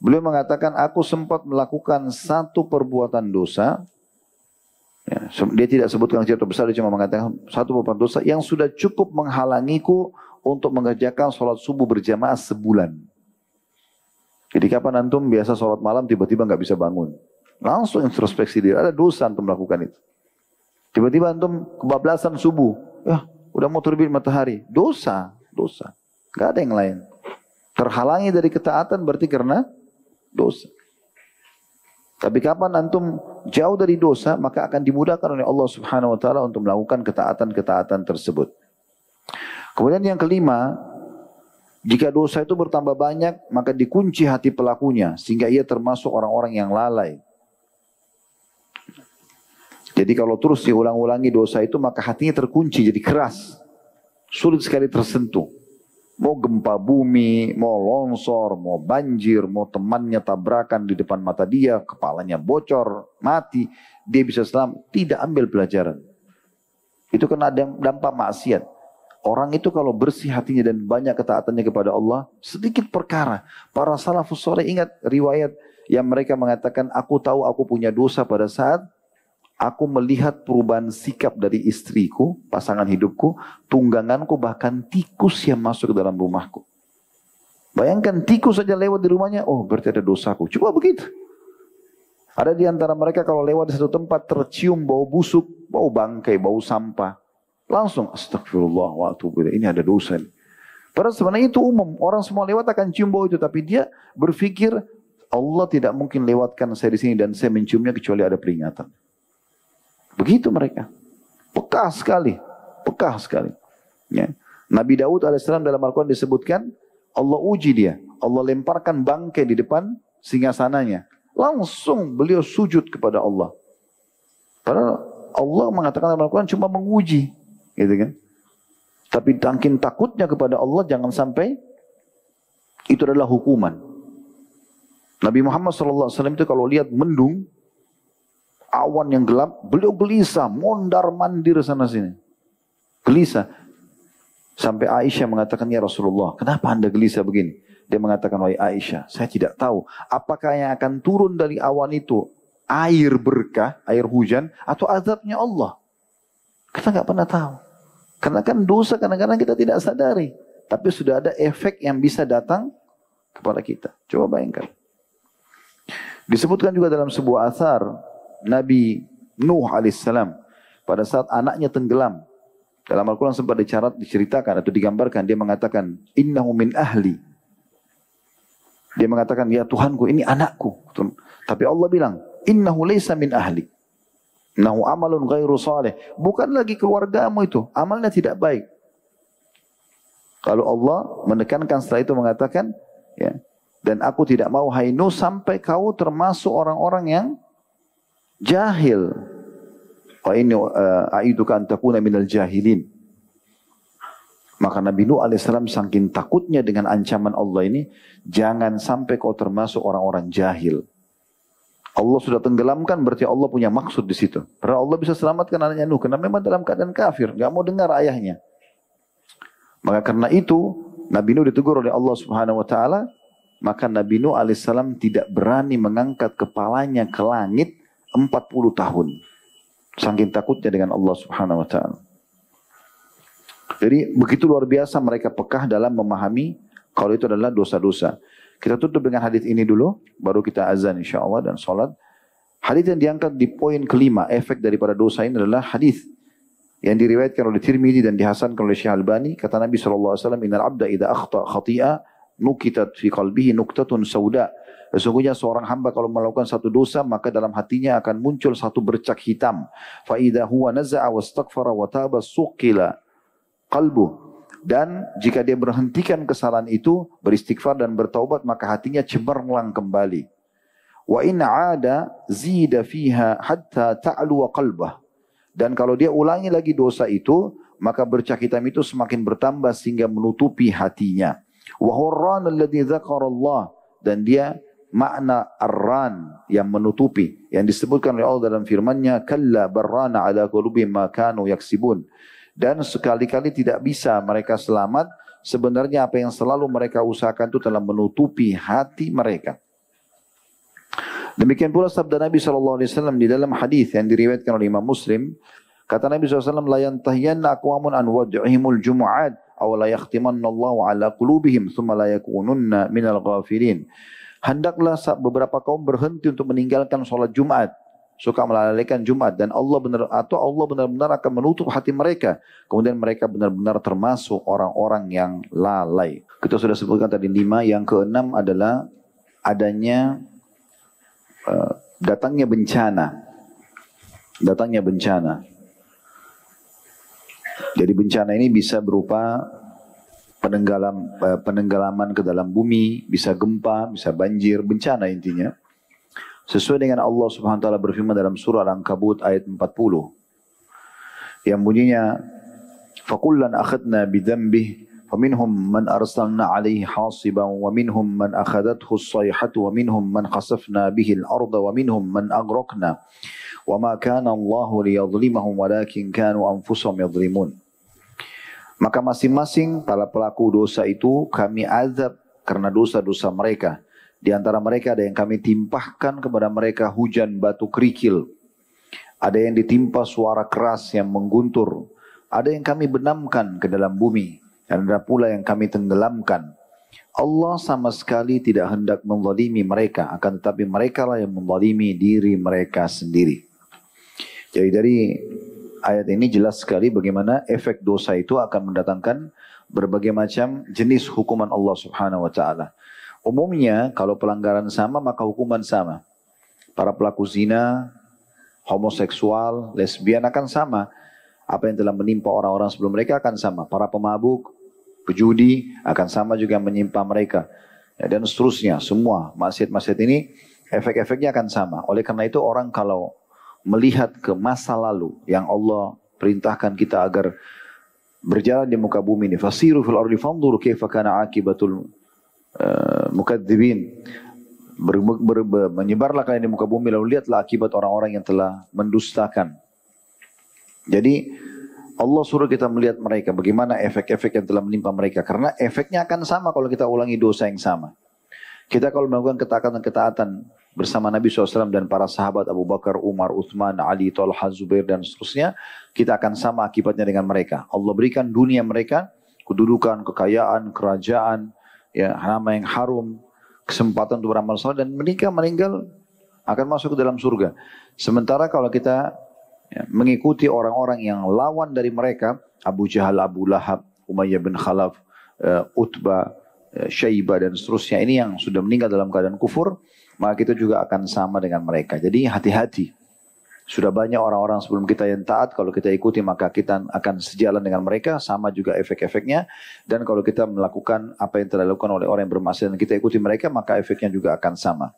Beliau mengatakan, aku sempat melakukan satu perbuatan dosa. Ya, dia tidak sebutkan kecil atau besar, dia cuma mengatakan satu perbuatan dosa yang sudah cukup menghalangiku untuk mengerjakan sholat subuh berjamaah sebulan. Jadi kapan antum biasa sholat malam tiba-tiba nggak bisa bangun? Langsung introspeksi diri, ada dosa antum melakukan itu. Tiba-tiba antum kebablasan subuh, ya udah mau terbit matahari, dosa. Nggak ada yang lain. Terhalangi dari ketaatan berarti karena dosa. Tapi kapan antum jauh dari dosa, maka akan dimudahkan oleh Allah Subhanahu wa taala untuk melakukan ketaatan-ketaatan tersebut. Kemudian yang kelima, jika dosa itu bertambah banyak, maka dikunci hati pelakunya sehingga ia termasuk orang-orang yang lalai. Jadi kalau terus diulang-ulangi dosa itu, maka hatinya terkunci jadi keras. Sulit sekali tersentuh. Mau gempa bumi, mau longsor, mau banjir, mau temannya tabrakan di depan mata dia, kepalanya bocor, mati, dia bisa selamat, tidak ambil pelajaran. Itu kan ada dampak maksiat. Orang itu kalau bersih hatinya dan banyak ketaatannya kepada Allah, sedikit perkara. Para salafus saleh ingat riwayat yang mereka mengatakan, aku tahu aku punya dosa pada saat aku melihat perubahan sikap dari istriku, pasangan hidupku, tungganganku, bahkan tikus yang masuk ke dalam rumahku. Bayangkan tikus saja lewat di rumahnya, oh berarti ada dosaku. Coba begitu. Ada di antara mereka kalau lewat di satu tempat tercium bau busuk, bau bangkai, bau sampah. Langsung astagfirullah wa atubu ilaih, ini ada dosa ini. Padahal sebenarnya itu umum, orang semua lewat akan cium bau itu, tapi dia berpikir Allah tidak mungkin lewatkan saya di sini dan saya menciumnya kecuali ada peringatan. Begitu mereka. Pekah sekali. Ya. Nabi Daud alaihissalam dalam Al-Quran disebutkan, Allah uji dia. Allah lemparkan bangkai di depan singgasananya. Langsung beliau sujud kepada Allah. Padahal Allah mengatakan dalam Al-Quran cuma menguji. Gitu kan. Tapi saking takutnya kepada Allah, jangan sampai itu adalah hukuman. Nabi Muhammad SAW itu kalau lihat mendung, awan yang gelap, beliau gelisah, mondar-mandir sana-sini. Gelisah. Sampai Aisyah mengatakan, ya Rasulullah, kenapa anda gelisah begini? Dia mengatakan, wahai Aisyah, saya tidak tahu apakah yang akan turun dari awan itu air berkah, air hujan, atau azabnya Allah. Kita nggak pernah tahu. Karena kan dosa kadang-kadang kita tidak sadari. Tapi sudah ada efek yang bisa datang kepada kita. Coba bayangkan. Disebutkan juga dalam sebuah athar, Nabi Nuh alaihissalam pada saat anaknya tenggelam, dalam Al-Quran sempat diceritakan atau digambarkan, dia mengatakan innahu min ahli. Dia mengatakan, ya Tuhanku, ini anakku. Tapi Allah bilang, innahu laysa min ahli, innahu amalun ghairu salih. Bukan lagi keluargamu itu, amalnya tidak baik. Lalu Allah menekankan setelah itu mengatakan, ya, dan aku tidak mau hai Nuh sampai kau termasuk orang-orang yang jahil. Wa inni a'iduka an takuna minal jahilin. Maka Nabi Nuh alaihissalam saking takutnya dengan ancaman Allah ini, jangan sampai kau termasuk orang-orang jahil. Allah sudah tenggelamkan, berarti Allah punya maksud di situ. Karena Allah bisa selamatkan anaknya Nuh, karena memang dalam keadaan kafir, enggak mau dengar ayahnya. Maka karena itu Nabi Nuh ditegur oleh Allah Subhanahu wa taala, maka Nabi Nuh alaihissalam tidak berani mengangkat kepalanya ke langit 40 tahun. Saking takutnya dengan Allah Subhanahu wa taala. Jadi begitu luar biasa mereka pekah dalam memahami kalau itu adalah dosa-dosa. Kita tutup dengan hadis ini dulu, baru kita azan insyaallah dan salat. Hadis yang diangkat di poin kelima, efek daripada dosa ini adalah hadis yang diriwayatkan oleh Tirmidzi dan dihasankan oleh Syekh Albani. Kata Nabi SAW, innal abda idza akhta khati'a nukitat fi qalbihi nuktatun sauda. Sesungguhnya seorang hamba kalau melakukan satu dosa, maka dalam hatinya akan muncul satu bercak hitam. Fa idza huwa naza'a wastaghfara wa taba suqila qalbuh. Dan jika dia berhentikan kesalahan itu, beristighfar dan bertaubat, maka hatinya cemerlang kembali. Wa in 'ada zida fiha hatta ta'lu qalbah. Dan kalau dia ulangi lagi dosa itu, maka bercak hitam itu semakin bertambah sehingga menutupi hatinya. Wa hurran alladhi dzakarallah. Dan dia makna arran yang menutupi, yang disebutkan oleh Allah dalam firman-Nya, kalla barrana ala qulubihim ma kanu yaksibun. Dan sekali-kali tidak bisa mereka selamat, sebenarnya apa yang selalu mereka usahakan itu telah menutupi hati mereka. Demikian pula sabda Nabi SAW di dalam hadis yang diriwayatkan oleh Imam Muslim. Kata Nabi SAW, la yantahiyanna aqwamun an wad'ihimul jumu'at aw la yakhtimanna Allahu ala qulubihim thumma la yakununna minal ghafilin. Hendaklah beberapa kaum berhenti untuk meninggalkan sholat Jumat, suka melalaikan Jumat, dan Allah benar-benar akan menutup hati mereka. Kemudian mereka benar-benar termasuk orang-orang yang lalai. Kita sudah sebutkan tadi 5. Yang keenam adalah adanya datangnya bencana. Datangnya bencana. Jadi bencana ini bisa berupa penenggelaman ke dalam bumi, bisa gempa, bisa banjir, bencana intinya. Sesuai dengan Allah Subhanahu wa taala berfirman dalam surah Al-Ankabut ayat 40. Yang bunyinya, "Fakullan akhadna bidzambihi faminhum man arsalna 'alaihi hasiban wa minhum man akhadathu as-sayhatu wa minhum man khasafna bihi al-ardha wa minhum man aghraqna wa ma kana Allahu liyadhlimahum walakin kanu anfusahum yadhlimun." Maka masing-masing para pelaku dosa itu kami azab karena dosa-dosa mereka. Di antara mereka ada yang kami timpahkan kepada mereka hujan batu kerikil. Ada yang ditimpa suara keras yang mengguntur. Ada yang kami benamkan ke dalam bumi. Dan ada pula yang kami tenggelamkan. Allah sama sekali tidak hendak menzalimi mereka. Akan tetapi mereka lah yang menzalimi diri mereka sendiri. Jadi dari ayat ini jelas sekali bagaimana efek dosa itu akan mendatangkan berbagai macam jenis hukuman Allah Subhanahu wa taala. Umumnya kalau pelanggaran sama maka hukuman sama. Para pelaku zina, homoseksual, lesbian akan sama. Apa yang telah menimpa orang-orang sebelum mereka akan sama. Para pemabuk, pejudi akan sama juga menimpa mereka. Ya, dan seterusnya, semua maksiat-maksiat ini efek-efeknya akan sama. Oleh karena itu orang kalau melihat ke masa lalu yang Allah perintahkan kita agar berjalan di muka bumi ini, fasiru fil ardi fanzuru kaifa kana akibatul mukadzibin, menyebarlah kalian di muka bumi lalu lihatlah akibat orang-orang yang telah mendustakan. Jadi Allah suruh kita melihat mereka bagaimana efek-efek yang telah menimpa mereka, karena efeknya akan sama kalau kita ulangi dosa yang sama. Kita kalau melakukan ketaatan bersama Nabi SAW dan para sahabat Abu Bakar, Umar, Uthman, Ali, Talha, Zubair dan seterusnya, kita akan sama akibatnya dengan mereka. Allah berikan dunia mereka, kedudukan, kekayaan, kerajaan, ya, nama yang harum, kesempatan untuk beramal saleh, dan mereka meninggal akan masuk ke dalam surga. Sementara kalau kita mengikuti orang-orang yang lawan dari mereka, Abu Jahal, Abu Lahab, Umayyah bin Khalaf, Utbah, Syaibah dan seterusnya, ini yang sudah meninggal dalam keadaan kufur, maka kita juga akan sama dengan mereka. Jadi hati-hati. Sudah banyak orang-orang sebelum kita yang taat, kalau kita ikuti maka kita akan sejalan dengan mereka, sama juga efek-efeknya. Dan kalau kita melakukan apa yang telah dilakukan oleh orang yang bermaksiat dan kita ikuti mereka, maka efeknya juga akan sama.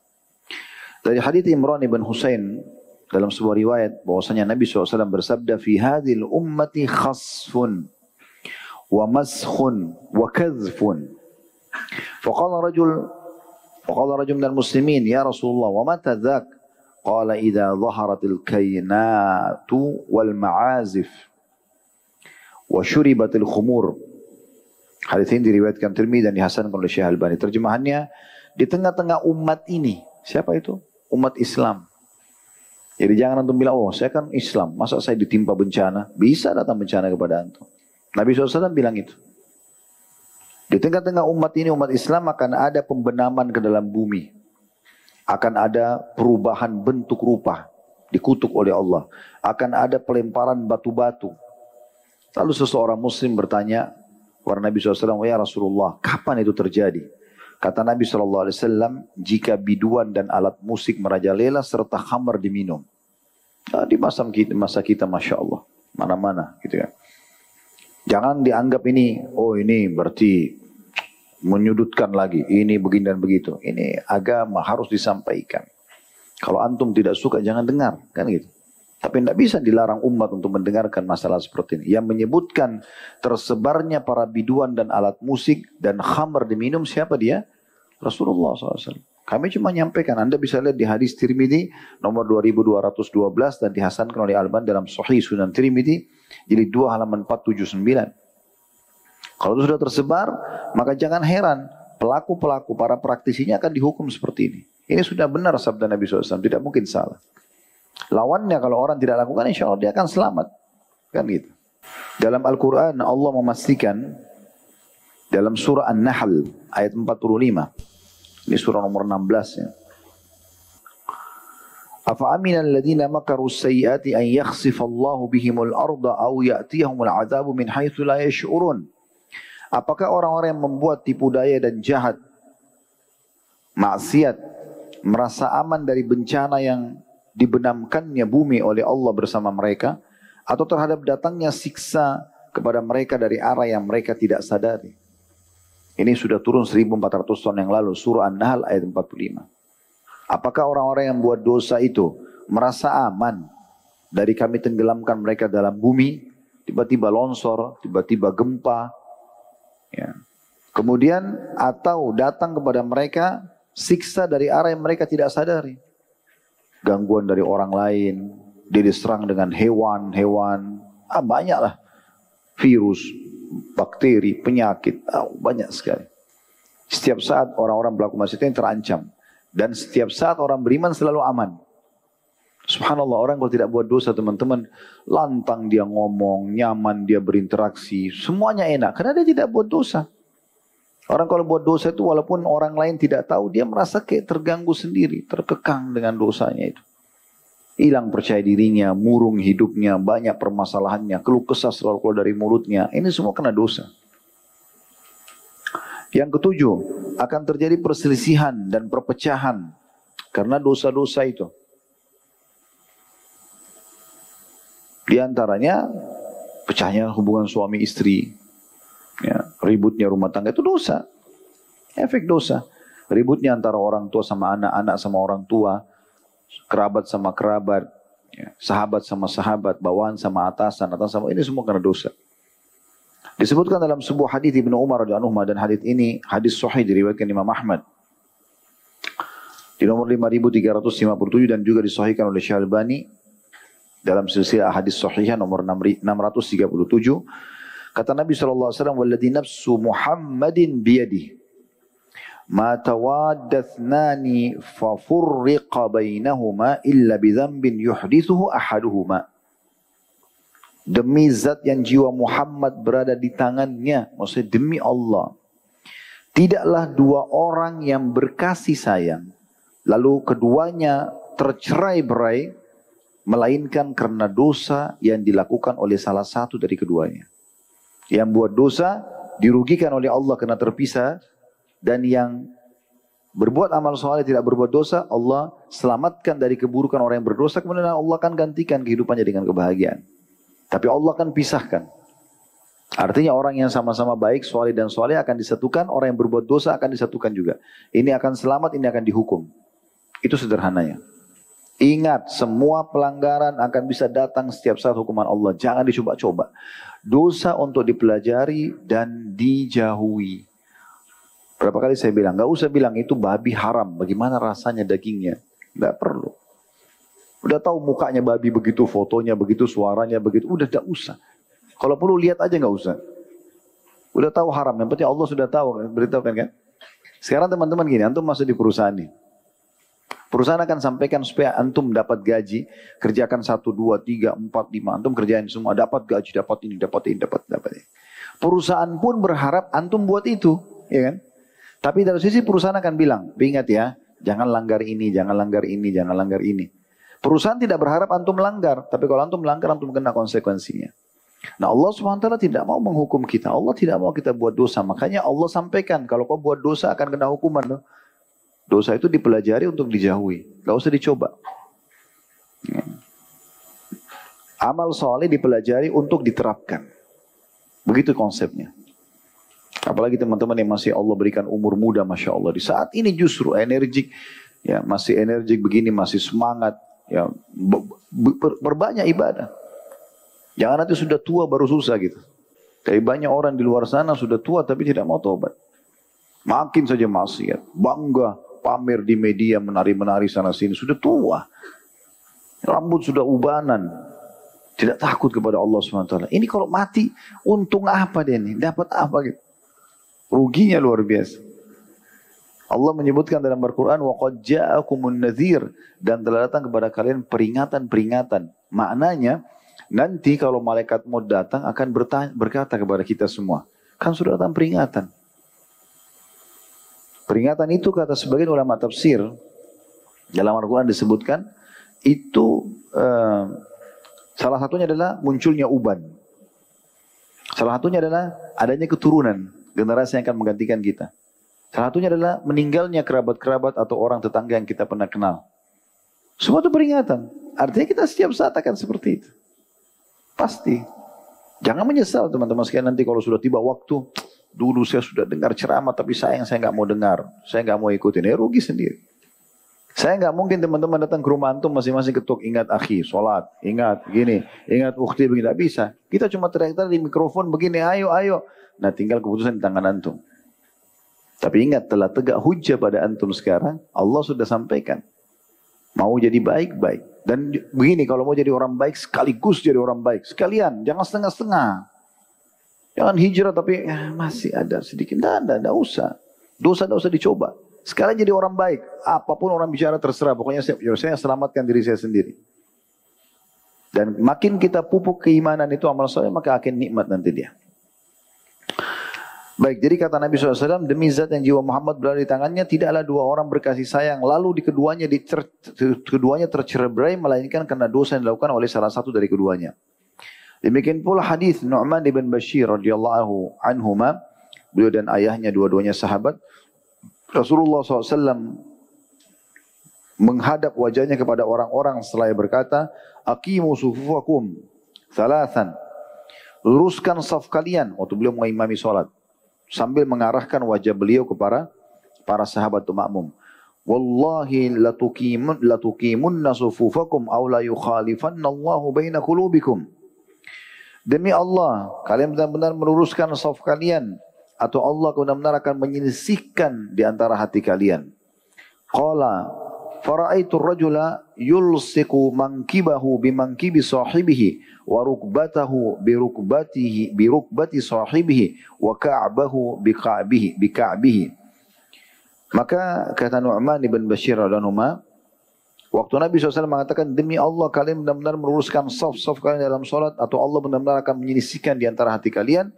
Dari hadits Imran ibn Husain dalam sebuah riwayat bahwasanya Nabi SAW bersabda, "Fi hadhil ummati khasfun wa maskhun wa kadhfun." Faqala rajul minal muslimin, "Ya Rasulullah, wa mata dhak?" Qala idza dhaharatil kainatu wal ma'azif wa syuribatil khumur. Hadis ini diriwayatkan Tirmidzi dan dihasankan oleh Syekh Albani. Terjemahannya, di tengah-tengah umat ini, siapa itu? Umat Islam. Jadi jangan antum bilang, "Oh, saya kan Islam, masa saya ditimpa bencana?" Bisa datang bencana kepada antum. Nabi SAW bilang itu. Di tengah-tengah umat ini, umat Islam, akan ada pembenaman ke dalam bumi. Akan ada perubahan bentuk rupa, dikutuk oleh Allah. Akan ada pelemparan batu-batu. Lalu seseorang muslim bertanya kepada Nabi SAW, "Ya Rasulullah, kapan itu terjadi?" Kata Nabi SAW, "Jika biduan dan alat musik merajalela serta khamar diminum." Nah, di masa kita, Masya Allah, mana-mana gitu ya. Jangan dianggap ini, oh ini berarti menyudutkan lagi, ini begini dan begitu. Ini agama harus disampaikan. Kalau antum tidak suka jangan dengar, kan gitu. Tapi tidak bisa dilarang umat untuk mendengarkan masalah seperti ini. Yang menyebutkan tersebarnya para biduan dan alat musik dan khamr diminum, siapa dia? Rasulullah SAW. Kami cuma nyampaikan, Anda bisa lihat di hadis Tirmidzi nomor 2212 dan dihasankan oleh Al-Albani dalam Sahih Sunan Tirmidzi jilid 2 halaman 479. Kalau itu sudah tersebar, maka jangan heran pelaku-pelaku, para praktisinya akan dihukum seperti ini. Ini sudah benar sabda Nabi SAW, tidak mungkin salah. Lawannya kalau orang tidak lakukan, insya Allah dia akan selamat. Kan gitu. Dalam Al-Quran Allah memastikan dalam surah An-Nahl ayat 45. Ini surah nomor 16 ya. Afa'amina alladhina makaru sayyiati an yakhsifallahu bihimul arda aw ya'tiyahumul adzabu min haitsu la yash'urun. Apakah orang-orang yang membuat tipu daya dan jahat, maksiat, merasa aman dari bencana yang dibenamkannya bumi oleh Allah bersama mereka, atau terhadap datangnya siksa kepada mereka dari arah yang mereka tidak sadari? Ini sudah turun 1400 tahun yang lalu, surah An-Nahl ayat 45. Apakah orang-orang yang buat dosa itu merasa aman dari kami tenggelamkan mereka dalam bumi, tiba-tiba longsor, tiba-tiba gempa, ya. Kemudian atau datang kepada mereka siksa dari arah yang mereka tidak sadari, gangguan dari orang lain, dia diserang dengan hewan-hewan, banyaklah, virus, bakteri, penyakit, banyak sekali. Setiap saat orang-orang pelaku maksiat ini terancam. Dan setiap saat orang beriman selalu aman. Subhanallah, orang kalau tidak buat dosa teman-teman, lantang dia ngomong, nyaman dia berinteraksi, semuanya enak. Karena dia tidak buat dosa. Orang kalau buat dosa itu walaupun orang lain tidak tahu, dia merasa kayak terganggu sendiri, terkekang dengan dosanya itu. Hilang percaya dirinya, murung hidupnya, banyak permasalahannya, keluh kesah selalu keluar dari mulutnya. Ini semua kena dosa. Yang ketujuh, akan terjadi perselisihan dan perpecahan karena dosa-dosa itu. Di antaranya pecahnya hubungan suami istri, ya, ributnya rumah tangga itu dosa, efek dosa. Ributnya antara orang tua sama anak, anak sama orang tua, kerabat sama kerabat, ya, sahabat sama sahabat, bawahan sama atasan, atasan sama, ini semua karena dosa. Disebutkan dalam sebuah hadis Ibnu Umar radhiyallahu anhu, dan hadis ini hadis sahih diriwayatkan Imam Ahmad di nomor 5357 dan juga disahihkan oleh Syalbani dalam silsilah hadis sahihah nomor 637. Kata Nabi sallallahu alaihi wasallam, "Walladzi nafsu Muhammadin biyadihi ma tawaddathnani fa furriqa bainahuma illa bidzambin yuhdithuhu ahaduhuma." Demi zat yang jiwa Muhammad berada di tangannya, maksudnya demi Allah, tidaklah dua orang yang berkasih sayang lalu keduanya tercerai-berai melainkan karena dosa yang dilakukan oleh salah satu dari keduanya. Yang buat dosa dirugikan oleh Allah karena terpisah, dan yang berbuat amal soleh tidak berbuat dosa, Allah selamatkan dari keburukan orang yang berdosa, kemudian Allah akan gantikan kehidupannya dengan kebahagiaan. Tapi Allah akan pisahkan. Artinya orang yang sama-sama baik, soleh dan soleh akan disatukan, orang yang berbuat dosa akan disatukan juga. Ini akan selamat, ini akan dihukum. Itu sederhananya. Ingat, semua pelanggaran akan bisa datang setiap saat hukuman Allah. Jangan dicoba-coba. Dosa untuk dipelajari dan dijauhi. Berapa kali saya bilang, gak usah bilang itu babi haram, bagaimana rasanya dagingnya. Gak perlu. Udah tahu mukanya babi begitu, fotonya begitu, suaranya begitu, udah gak usah. Kalau perlu lihat aja gak usah. Udah tahu haram, yang penting Allah sudah tahu, beritahukan kan. Sekarang teman-teman gini, antum masuk di perusahaan nih. Perusahaan akan sampaikan supaya antum dapat gaji, kerjakan 1, 2, 3, 4, 5, antum kerjain semua, dapat gaji, dapat ini, dapat ini, dapat ini. Perusahaan pun berharap antum buat itu, ya kan. Tapi dari sisi perusahaan akan bilang, ingat ya, jangan langgar ini, jangan langgar ini, jangan langgar ini. Perusahaan tidak berharap antum melanggar, tapi kalau antum melanggar, antum kena konsekuensinya. Nah, Allah SWT tidak mau menghukum kita. Allah tidak mau kita buat dosa. Makanya Allah sampaikan, kalau kau buat dosa akan kena hukuman. Loh. Dosa itu dipelajari untuk dijauhi. Gak usah dicoba. Amal soleh dipelajari untuk diterapkan. Begitu konsepnya. Apalagi teman-teman yang masih Allah berikan umur muda, Masya Allah. Di saat ini justru energik, ya masih energik begini, masih semangat. Ya, berbanyak ibadah. Jangan nanti sudah tua baru susah gitu. Kayak banyak orang di luar sana sudah tua tapi tidak mau tobat. Makin saja maksiat, bangga, pamer di media, menari-menari sana sini, sudah tua. Rambut sudah ubanan. Tidak takut kepada Allah SWT. Ini kalau mati, untung apa dia nih? Dapat apa gitu? Ruginya luar biasa. Allah menyebutkan dalam Al-Quran, وَقَدْ جَاءَكُمُ النَّذِيرُ, dan telah datang kepada kalian peringatan-peringatan. Maknanya, nanti kalau malaikat maut datang akan berkata kepada kita semua, kan sudah datang peringatan. Peringatan itu kata sebagian ulama tafsir, dalam Al-Quran disebutkan, itu salah satunya adalah munculnya uban. Salah satunya adalah adanya keturunan, generasi yang akan menggantikan kita. Salah satunya adalah meninggalnya kerabat-kerabat atau orang tetangga yang kita pernah kenal. Semua itu peringatan. Artinya kita setiap saat akan seperti itu. Pasti. Jangan menyesal teman-teman sekalian nanti kalau sudah tiba waktu. Dulu saya sudah dengar ceramah tapi sayang saya nggak mau dengar. Saya nggak mau ikutin. Ya rugi sendiri. Saya nggak mungkin teman-teman datang ke rumah antum masing-masing ketuk. Ingat akhi, sholat. Ingat gini. Ingat ukhti begini. Tidak bisa. Kita cuma teriak-teriak di mikrofon begini. Ayo, ayo. Nah tinggal keputusan di tangan antum. Tapi ingat, telah tegak hujah pada antum sekarang, Allah sudah sampaikan. Mau jadi baik-baik. Dan begini, kalau mau jadi orang baik, sekaligus jadi orang baik. Sekalian, jangan setengah-setengah. Jangan hijrah tapi masih ada sedikit. Tidak usah. Dosa tidak usah dicoba. Sekarang jadi orang baik. Apapun orang bicara terserah. Pokoknya saya selamatkan diri saya sendiri. Dan makin kita pupuk keimanan itu amal soleh, maka akan nikmat nanti dia. Baik, jadi kata Nabi SAW, demi zat yang jiwa Muhammad berada di tangannya, tidaklah dua orang berkasih sayang, lalu keduanya tercerai, melainkan karena dosa yang dilakukan oleh salah satu dari keduanya. Demikian pula hadis Nu'man ibn Bashir radhiyallahu anhuma, beliau dan ayahnya dua-duanya sahabat, Rasulullah SAW menghadap wajahnya kepada orang-orang setelah berkata, Aqimu sufufakum thalathan, luruskan saf kalian, waktu beliau mengimami sholat. Sambil mengarahkan wajah beliau kepada para sahabat makmum. Wallahi latuqimunna sufufakum aw la yukhalifannallahu baina qulubikum. Demi Allah, kalian benar-benar meluruskan saf kalian atau Allah benar-benar akan menyisihkan di antara hati kalian. Qala fara'aitu ar-rajula yulsiqu mankibahu bimankibi sahibihi wa rukbatahu birukbati sahibihi wa ka'bahu bika'bihi. Maka kata Nu'man ibn Bashir radhiyallahu anhu, waktu Nabi SAW mengatakan, demi Allah kalian benar-benar meluruskan saf-saf kalian dalam salat atau Allah benar-benar akan menyisihkan di antara hati kalian.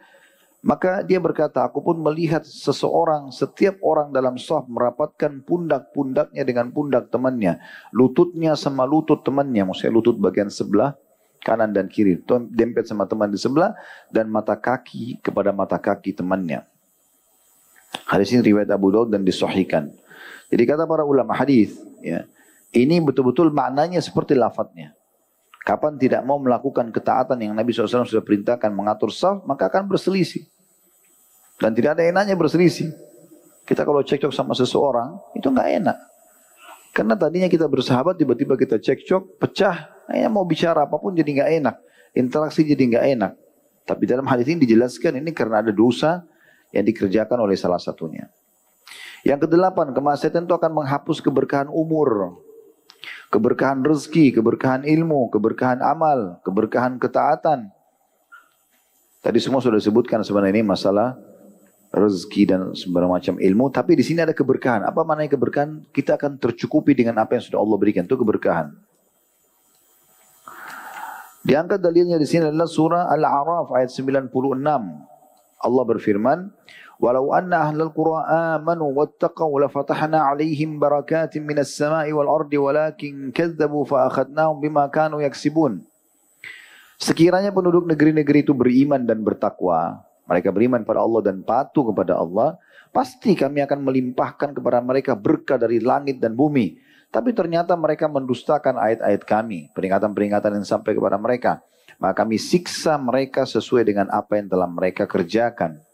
Maka dia berkata, aku pun melihat setiap orang dalam saf merapatkan pundak-pundaknya dengan pundak temannya. Lututnya sama lutut temannya. Maksudnya lutut bagian sebelah, kanan dan kiri. Dempet sama teman di sebelah. Dan mata kaki kepada mata kaki temannya. Hadis ini riwayat Abu Daud dan disahihkan. Jadi kata para ulama hadis, ya, ini betul-betul maknanya seperti lafadznya. Kapan tidak mau melakukan ketaatan yang Nabi SAW sudah perintahkan mengatur saf, maka akan berselisih. Dan tidak ada enaknya berselisih. Kita kalau cekcok sama seseorang, itu nggak enak. Karena tadinya kita bersahabat, tiba-tiba kita cekcok, pecah, mau bicara apapun jadi nggak enak. Interaksi jadi nggak enak. Tapi dalam hadis ini dijelaskan ini karena ada dosa yang dikerjakan oleh salah satunya. Yang kedelapan, kemaksiatan itu akan menghapus keberkahan umur. Keberkahan rezeki, keberkahan ilmu, keberkahan amal, keberkahan ketaatan. Tadi semua sudah disebutkan sebenarnya ini masalah rezeki dan sembarang macam ilmu. Tapi di sini ada keberkahan. Apa maknanya keberkahan? Kita akan tercukupi dengan apa yang sudah Allah berikan. Itu keberkahan. Diangkat dalilnya di sini adalah surah Al-A'raf ayat 96. Allah berfirman, walau anna ahlal qura amanu wattaqaw lafatahna alaihim barakatin minas sama'i wal ardi walakin kadzabu fa akhadnahum bima kanu yaksibun. Sekiranya penduduk negeri-negeri itu beriman dan bertakwa, mereka beriman pada Allah dan patuh kepada Allah, pasti kami akan melimpahkan kepada mereka berkah dari langit dan bumi. Tapi ternyata mereka mendustakan ayat-ayat kami, peringatan-peringatan yang sampai kepada mereka. Maka kami siksa mereka sesuai dengan apa yang telah mereka kerjakan.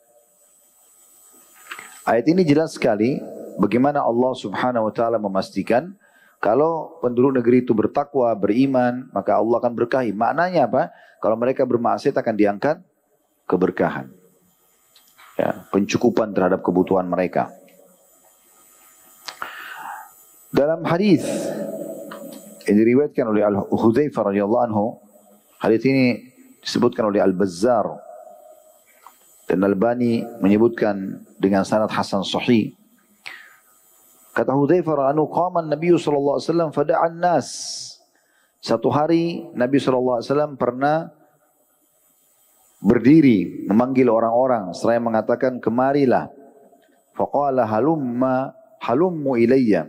Ayat ini jelas sekali bagaimana Allah Subhanahu wa taala memastikan kalau penduduk negeri itu bertakwa, beriman, maka Allah akan berkahi. Maknanya apa? Kalau mereka bermaksiat akan diangkat keberkahan. Ya, pencukupan terhadap kebutuhan mereka. Dalam hadis yang diriwayatkan oleh Al-Hudzaifah radhiyallahu anhu, hadis ini disebutkan oleh Al-Bazzar dan Al-Albani menyebutkan dengan sanad hasan sahih. Kata Hudzaifah radhiyallahu anhu, qama an-nabiy sallallahu alaihi wasallam fada'a an-nas. Satu hari Nabi sallallahu alaihi wasallam pernah berdiri memanggil orang-orang seraya mengatakan, kemarilah. Faqala halummu ilayya.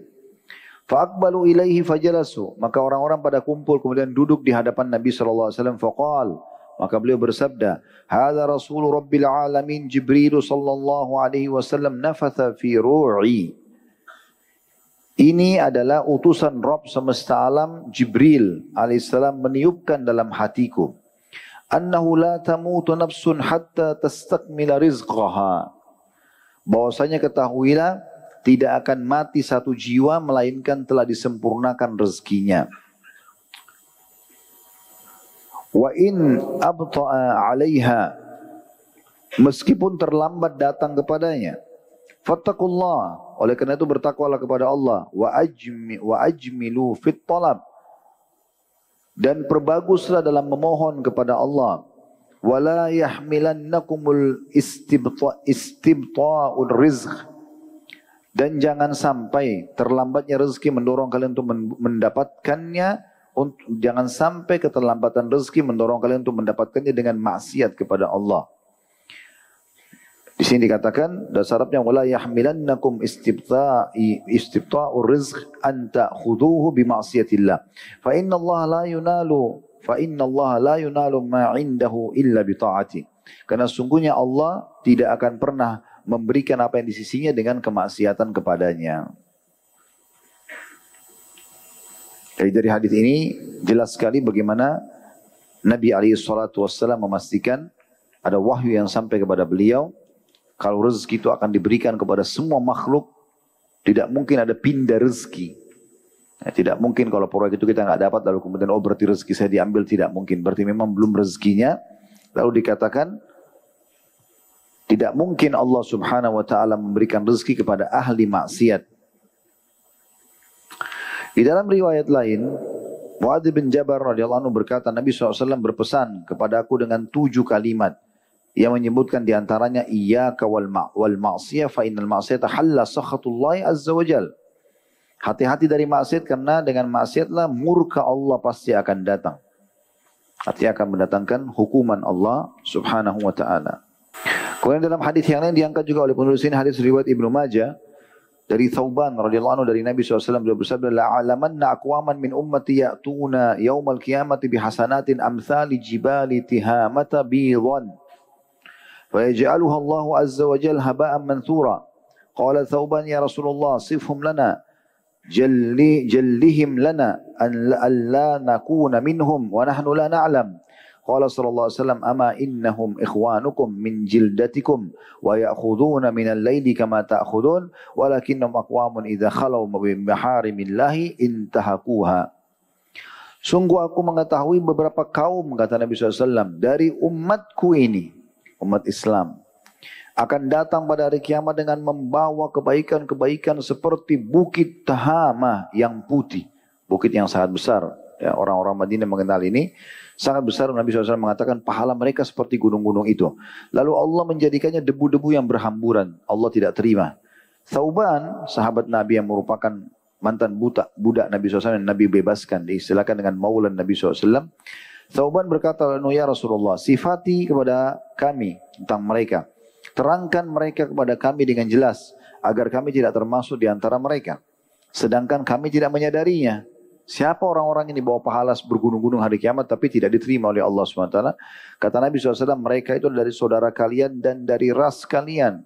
Fa'aqbalu ilaihi fajalasu. Maka orang-orang pada kumpul kemudian duduk di hadapan Nabi sallallahu alaihi wasallam. Faqal, maka beliau bersabda, hadza rasul rabbil alamin Jibril sallallahu alaihi wasallam nafatha fi ru'i. Ini adalah utusan Rabb semesta alam, Jibril alaihissalam meniupkan dalam hatiku. Annahu la tamutu nafsun hatta tastakmila rizqaha. Bahwasanya ketahuilah, tidak akan mati satu jiwa melainkan telah disempurnakan rezekinya. Wa in abta'a 'alaiha, meskipun terlambat datang kepadanya. Fattaqullah, oleh karena itu bertakwalah kepada Allah. Wa ajmilu fit talab, dan perbaguslah dalam memohon kepada Allah. Wala yahmilannakumul istibta'ul rizq, dan jangan sampai terlambatnya rezeki mendorong kalian untuk mendapatkannya. Jangan sampai keterlambatan rezeki mendorong kalian untuk mendapatkannya dengan maksiat kepada Allah. Di sini dikatakan dasar Arabnya wala yahmilannakum istibta'ur rizq an ta'khuduhu bi ma'siyatillah. Fa inna Allah la yunalu ma 'indahu illa bi ta'ati. Karena sungguhnya Allah tidak akan pernah memberikan apa yang di sisinya dengan kemaksiatan kepadanya. Jadi dari hadis ini jelas sekali bagaimana Nabi SAW memastikan ada wahyu yang sampai kepada beliau. Kalau rezeki itu akan diberikan kepada semua makhluk, tidak mungkin ada pindah rezeki. Ya, tidak mungkin kalau proyek itu kita nggak dapat lalu kemudian berarti rezeki saya diambil, tidak mungkin. Berarti memang belum rezekinya. Lalu dikatakan tidak mungkin Allah Subhanahu wa taala memberikan rezeki kepada ahli maksiat. Di dalam riwayat lain, Muadz bin Jabal radhiyallahu anhu berkata, Nabi SAW berpesan kepada aku dengan 7 kalimat yang menyebutkan diantaranya iyyaka wal ma'siyah fa innal ma'siyata halla sakhatullahi azza wajal. Hati-hati dari maksiat karena dengan maksiatlah murka Allah pasti akan datang. Artinya akan mendatangkan hukuman Allah Subhanahu wa taala. Kemudian dalam hadis yang lain diangkat juga oleh penulis ini, hadis riwayat Ibnu Majah dari Thauban radhiyallahu anhu dari Nabi SAW, beliau bersabda, la'alamanna aqwaman min ummati ya'tuna yaumal qiyamati bihasanatin amthali jibali tihamata bidhan fa yaj'aluha Allahu azza wa jalla haba'an manthura. Qala Thauban ya Rasulullah sifhum lana jallihim lana an la nakuna minhum wa nahnu la na'lam. Qala sallallahu alaihi wasallam ama innahum ikhwanukum min jildatikum wa ya'khuduna min al-laili kama ta'khudun walakinnahum aqwamun idza khalau bi maharimillahi intahakuha. Sungguh aku mengetahui beberapa kaum, kata Nabi SAW, dari umatku ini, umat Islam, akan datang pada hari kiamat dengan membawa kebaikan-kebaikan seperti bukit Tahamah yang putih, bukit yang sangat besar. Ya, orang-orang Madinah mengenal ini sangat besar. Nabi SAW mengatakan pahala mereka seperti gunung-gunung itu. Lalu Allah menjadikannya debu-debu yang berhamburan. Allah tidak terima. Thauban, sahabat Nabi yang merupakan mantan budak Nabi SAW yang Nabi bebaskan, diistilahkan dengan maulan Nabi SAW. Thauban berkata, ya Rasulullah, sifati kepada kami tentang mereka. Terangkan mereka kepada kami dengan jelas, agar kami tidak termasuk di antara mereka. Sedangkan kami tidak menyadarinya. Siapa orang-orang ini bawa pahala bergunung-gunung hari kiamat tapi tidak diterima oleh Allah SWT? Kata Nabi SAW, mereka itu dari saudara kalian dan dari ras kalian.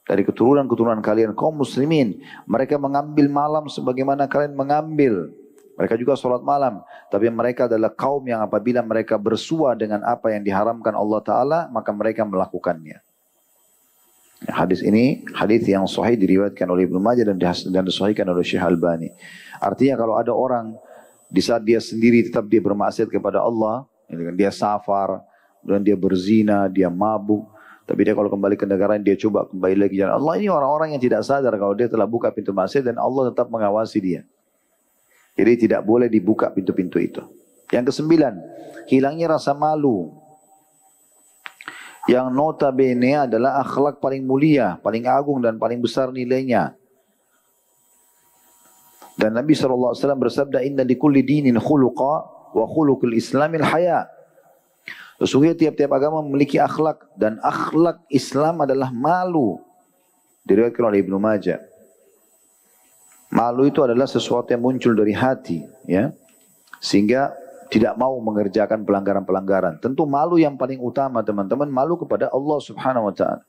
Dari keturunan-keturunan kalian, kaum muslimin. Mereka mengambil malam sebagaimana kalian mengambil. Mereka juga sholat malam. Tapi mereka adalah kaum yang apabila mereka bersua dengan apa yang diharamkan Allah Ta'ala, maka mereka melakukannya. Hadis ini, hadis yang sahih diriwayatkan oleh Ibnu Majah dan disahihkan oleh Syekh Albani. Artinya kalau ada orang di saat dia sendiri tetap dia bermaksiat kepada Allah, dia safar, dan dia berzina, dia mabuk, tapi dia kalau kembali ke negara dia coba kembali lagi jalan Allah. Ini orang-orang yang tidak sadar kalau dia telah buka pintu maksiat dan Allah tetap mengawasi dia. Jadi tidak boleh dibuka pintu-pintu itu. Yang ke-9, hilangnya rasa malu. Yang notabene adalah akhlak paling mulia, paling agung dan paling besar nilainya. Dan Nabi SAW bersabda, inna likulli dinin khuluqa wa khuluqul islamil haya. Sesungguhnya tiap-tiap agama memiliki akhlak, dan akhlak Islam adalah malu. Diriwayatkan oleh Ibnu Majah. Malu itu adalah sesuatu yang muncul dari hati, ya, sehingga tidak mau mengerjakan pelanggaran-pelanggaran. Tentu malu yang paling utama teman-teman, malu kepada Allah Subhanahu wa Ta'ala.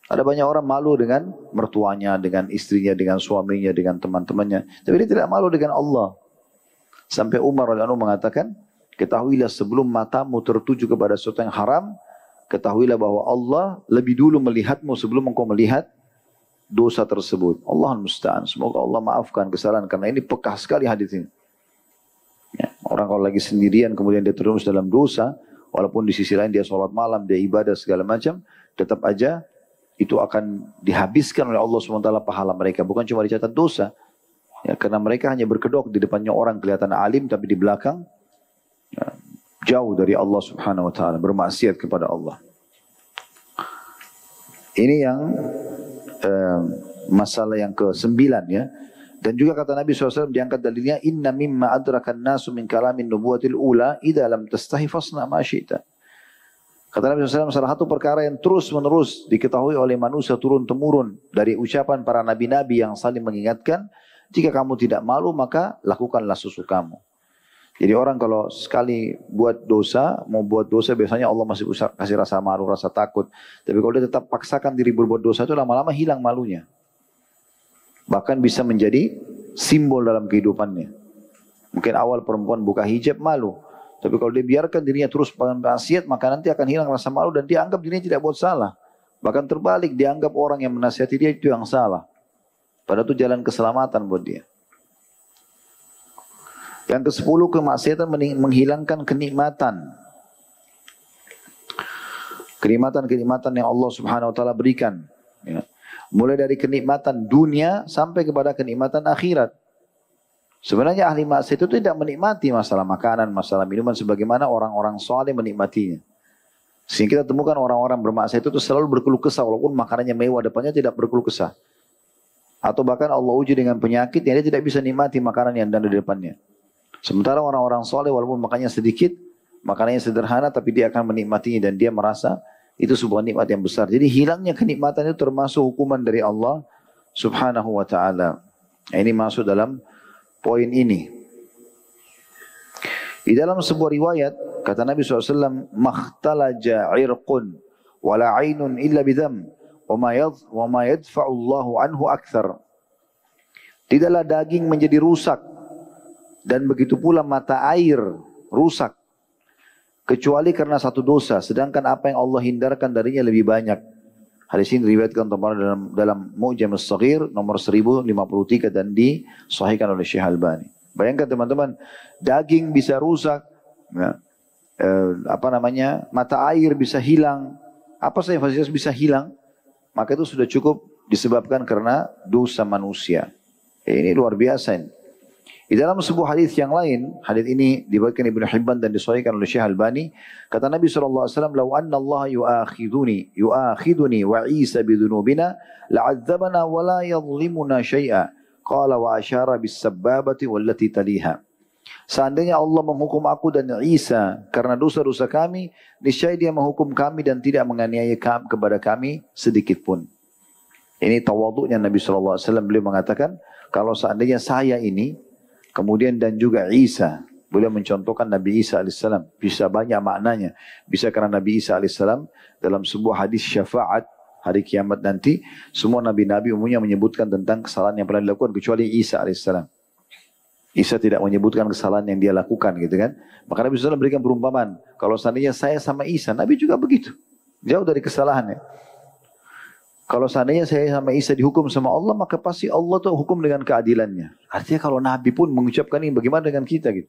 Ada banyak orang malu dengan mertuanya, dengan istrinya, dengan suaminya, dengan teman-temannya. Tapi dia tidak malu dengan Allah. Sampai Umar radhiyallahu anhu mengatakan, ketahuilah sebelum matamu tertuju kepada sesuatu yang haram, ketahuilah bahwa Allah lebih dulu melihatmu sebelum engkau melihat dosa tersebut. Allahul musta'an. Semoga Allah maafkan kesalahan, karena ini pekah sekali hadis ini. Ya, orang kalau lagi sendirian kemudian dia terus dalam dosa, walaupun di sisi lain dia sholat malam, dia ibadah segala macam, tetap aja itu akan dihabiskan oleh Allah SWT pahala mereka. Bukan cuma dicatat dosa. Ya, karena mereka hanya berkedok di depannya orang kelihatan alim, tapi di belakang ya, jauh dari Allah Subhanahu Wa Ta'ala, bermaksiat kepada Allah. Ini yang masalah yang ke-9 ya. Dan juga kata Nabi SAW diangkat dalilnya, inna mimma adrakan nasu min kalamin nubuwatil ula idha lam tastahi fasna ma syi'ta. Kata Nabi SAW, salah satu perkara yang terus-menerus diketahui oleh manusia turun-temurun dari ucapan para nabi-nabi yang saling mengingatkan, jika kamu tidak malu maka lakukanlah sesukamu. Jadi orang kalau sekali buat dosa, mau buat dosa biasanya Allah masih kasih rasa malu, rasa takut. Tapi kalau dia tetap paksakan diri berbuat dosa itu lama-lama hilang malunya. Bahkan bisa menjadi simbol dalam kehidupannya. Mungkin awal perempuan buka hijab malu. Tapi kalau dia biarkan dirinya terus maksiat, maka nanti akan hilang rasa malu dan dia anggap dirinya tidak buat salah. Bahkan terbalik, dia anggap orang yang menasihati dia itu yang salah. Padahal itu jalan keselamatan buat dia. Yang ke-10, kemaksiatan menghilangkan kenikmatan. Kenikmatan-kenikmatan yang Allah Subhanahu Wa Ta'ala berikan. Ya. Mulai dari kenikmatan dunia sampai kepada kenikmatan akhirat. Sebenarnya ahli maksiat itu tidak menikmati masalah makanan, masalah minuman sebagaimana orang-orang saleh menikmatinya. Sehingga kita temukan orang-orang bermaksiat itu selalu berkeluh kesah, walaupun makanannya mewah depannya tidak berkeluh kesah. Atau bahkan Allah uji dengan penyakit yang dia tidak bisa nikmati makanan yang ada di depannya. Sementara orang-orang saleh walaupun makannya sedikit, makanannya sederhana, tapi dia akan menikmatinya dan dia merasa itu sebuah nikmat yang besar. Jadi hilangnya kenikmatan itu termasuk hukuman dari Allah Subhanahu wa Ta'ala. Ini masuk dalam poin ini. Di dalam sebuah riwayat, kata Nabi SAW, "Makhtalaja irqun, wala ainun illa bidham, wa ma yadfa'ullahu anhu akthar." Tidaklah daging menjadi rusak, dan begitu pula mata air rusak, kecuali karena satu dosa, sedangkan apa yang Allah hindarkan darinya lebih banyak. Hadis ini diriwayatkan dalam Mu'jam as-Saghir nomor 1053 dan disahihkan oleh Syekh Albani. Bayangkan teman-teman, daging bisa rusak, ya, mata air bisa hilang, apa saja fasilitas bisa hilang, maka itu sudah cukup disebabkan karena dosa manusia. Ini luar biasa ini. Di dalam sebuah hadis yang lain, hadis ini diriwayatkan Ibnu Hibban dan disahihkan oleh Syekh Albani, kata Nabi SAW, "Lau anna Allah yu'akhiduni wa Isa bidunubina, la'adzabana wa la yadhlimuna syai'a." Qala wa asyara bis-sabbabati wallati taliha. Seandainya Allah menghukum aku dan Isa karena dosa-dosa kami, niscaya Dia menghukum kami dan tidak menganiaya kepada kami sedikit pun. Ini tawadhu'nya Nabi SAW. Beliau mengatakan, kalau seandainya saya ini, kemudian dan juga Isa, beliau mencontohkan Nabi Isa AS, bisa banyak maknanya. Bisa karena Nabi Isa AS dalam sebuah hadis syafaat hari kiamat nanti, semua nabi-nabi umumnya menyebutkan tentang kesalahan yang pernah dilakukan kecuali Isa AS. Isa tidak menyebutkan kesalahan yang dia lakukan gitu kan. Maka Nabi SAW berikan perumpamaan, kalau seandainya saya sama Isa, Nabi juga begitu, jauh dari kesalahannya. Kalau seandainya saya sama Isa dihukum sama Allah, maka pasti Allah tuh hukum dengan keadilannya. Artinya kalau Nabi pun mengucapkan ini, bagaimana dengan kita gitu?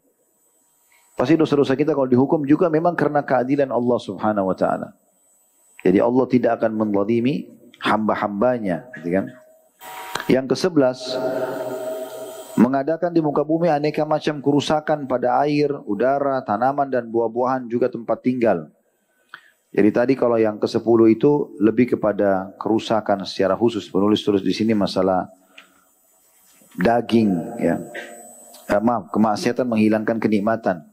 Pasti dosa-dosa kita kalau dihukum juga memang karena keadilan Allah Subhanahu wa Ta'ala. Jadi Allah tidak akan menzalimi hamba-hambanya, gitu kan? Yang ke-11, mengadakan di muka bumi aneka macam kerusakan pada air, udara, tanaman dan buah-buahan juga tempat tinggal. Jadi tadi kalau yang ke-10 itu lebih kepada kerusakan secara khusus. Penulis terus di sini masalah daging, ya. Kemaksiatan menghilangkan kenikmatan.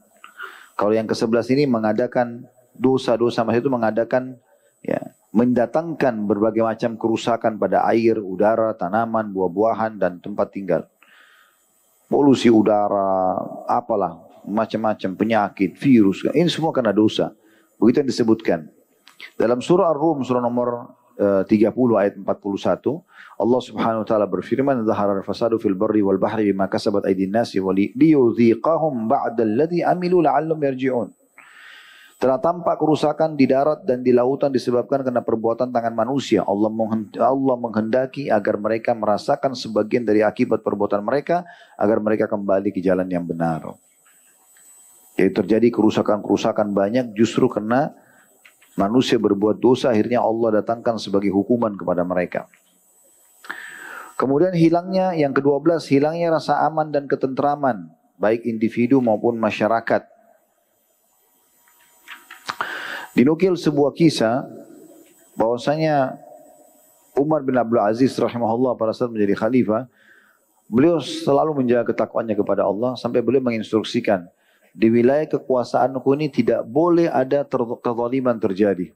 Kalau yang ke-11 ini mengadakan dosa-dosa, maksud itu mengadakan, ya, mendatangkan berbagai macam kerusakan pada air, udara, tanaman, buah-buahan, dan tempat tinggal. Polusi udara, apalah, macam-macam penyakit, virus, ini semua karena dosa. Begitu yang disebutkan. Dalam surah Ar-Rum, surah nomor 30 ayat 41, Allah Subhanahu wa taala berfirman, "Dhahara al-fasadu fil barri wal bahri bima kasabat aydin nasi wa liyudhiqahum ba'da alladhi amilu la'allahum yarji'un." Telah tampak kerusakan di darat dan di lautan disebabkan karena perbuatan tangan manusia. Allah menghendaki agar mereka merasakan sebagian dari akibat perbuatan mereka, agar mereka kembali ke jalan yang benar. Jadi terjadi kerusakan-kerusakan banyak justru karena manusia berbuat dosa, akhirnya Allah datangkan sebagai hukuman kepada mereka. Kemudian hilangnya, yang ke-12, hilangnya rasa aman dan ketentraman, baik individu maupun masyarakat. Dinukil sebuah kisah bahwasanya Umar bin Abdul Aziz rahimahullah pada saat menjadi khalifah, beliau selalu menjaga ketakwaannya kepada Allah sampai beliau menginstruksikan, di wilayah kekuasaanku ini tidak boleh ada kezaliman terjadi,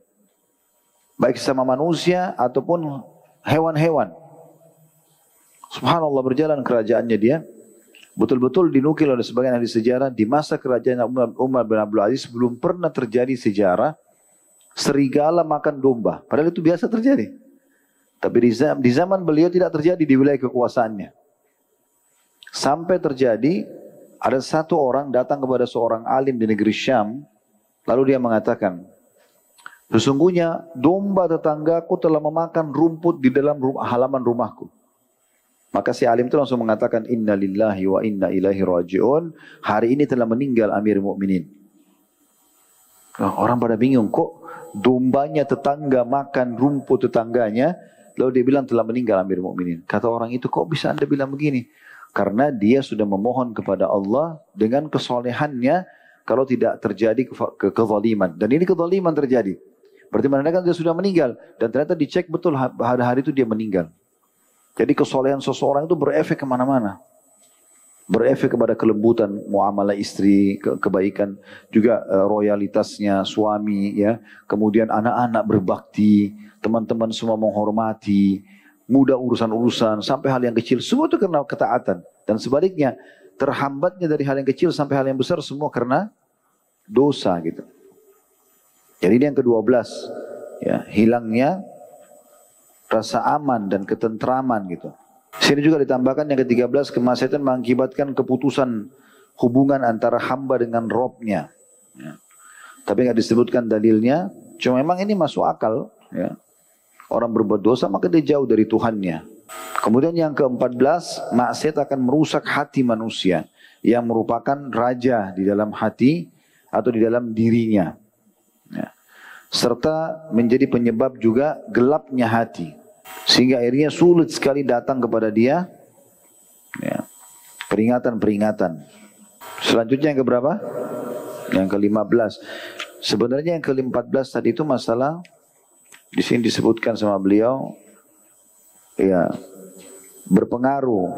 baik sama manusia ataupun hewan-hewan. Subhanallah, berjalan kerajaannya dia. Betul-betul dinukil oleh sebagian ahli sejarah, di masa kerajaan Umar bin Abdul Aziz belum pernah terjadi sejarah serigala makan domba. Padahal itu biasa terjadi. Tapi di zaman beliau tidak terjadi di wilayah kekuasaannya. Sampai terjadi, ada satu orang datang kepada seorang alim di negeri Syam, lalu dia mengatakan, sesungguhnya domba tetanggaku telah memakan rumput di dalam halaman rumahku. Maka si alim itu langsung mengatakan, Inna lillahi wa inna ilaihi raji'un. Hari ini telah meninggal Amir Mu'minin. Orang pada bingung, kok dombanya tetangga makan rumput tetangganya, lalu dia bilang telah meninggal Amir Mu'minin. Kata orang itu, kok bisa anda bilang begini? Karena dia sudah memohon kepada Allah dengan kesolehannya kalau tidak terjadi kezaliman. Dan ini kezaliman terjadi. Berarti menandakan dia sudah meninggal. Dan ternyata dicek betul hari-hari itu dia meninggal. Jadi kesolehan seseorang itu berefek kemana-mana. Berefek kepada kelembutan muamalah istri, kebaikan, juga royalitasnya suami, ya. Kemudian anak-anak berbakti, teman-teman semua menghormati, mudah urusan-urusan, sampai hal yang kecil, semua itu karena ketaatan. Dan sebaliknya, terhambatnya dari hal yang kecil sampai hal yang besar, semua karena dosa gitu. Jadi ini yang ke-12, ya, hilangnya rasa aman dan ketentraman gitu. Sini juga ditambahkan yang ke-13, kemaksiatan mengakibatkan keputusan hubungan antara hamba dengan Robnya. Ya. Tapi nggak disebutkan dalilnya, cuma memang ini masuk akal. Ya. Orang berbuat dosa maka dia jauh dari Tuhannya. Kemudian yang ke-14, maksiat akan merusak hati manusia yang merupakan raja di dalam hati atau di dalam dirinya. Ya. Serta menjadi penyebab juga gelapnya hati. Sehingga akhirnya sulit sekali datang kepada dia, ya, peringatan-peringatan. Selanjutnya yang keberapa? Yang ke-15. Sebenarnya yang ke-14 tadi itu masalah, di sini disebutkan sama beliau, ya, berpengaruh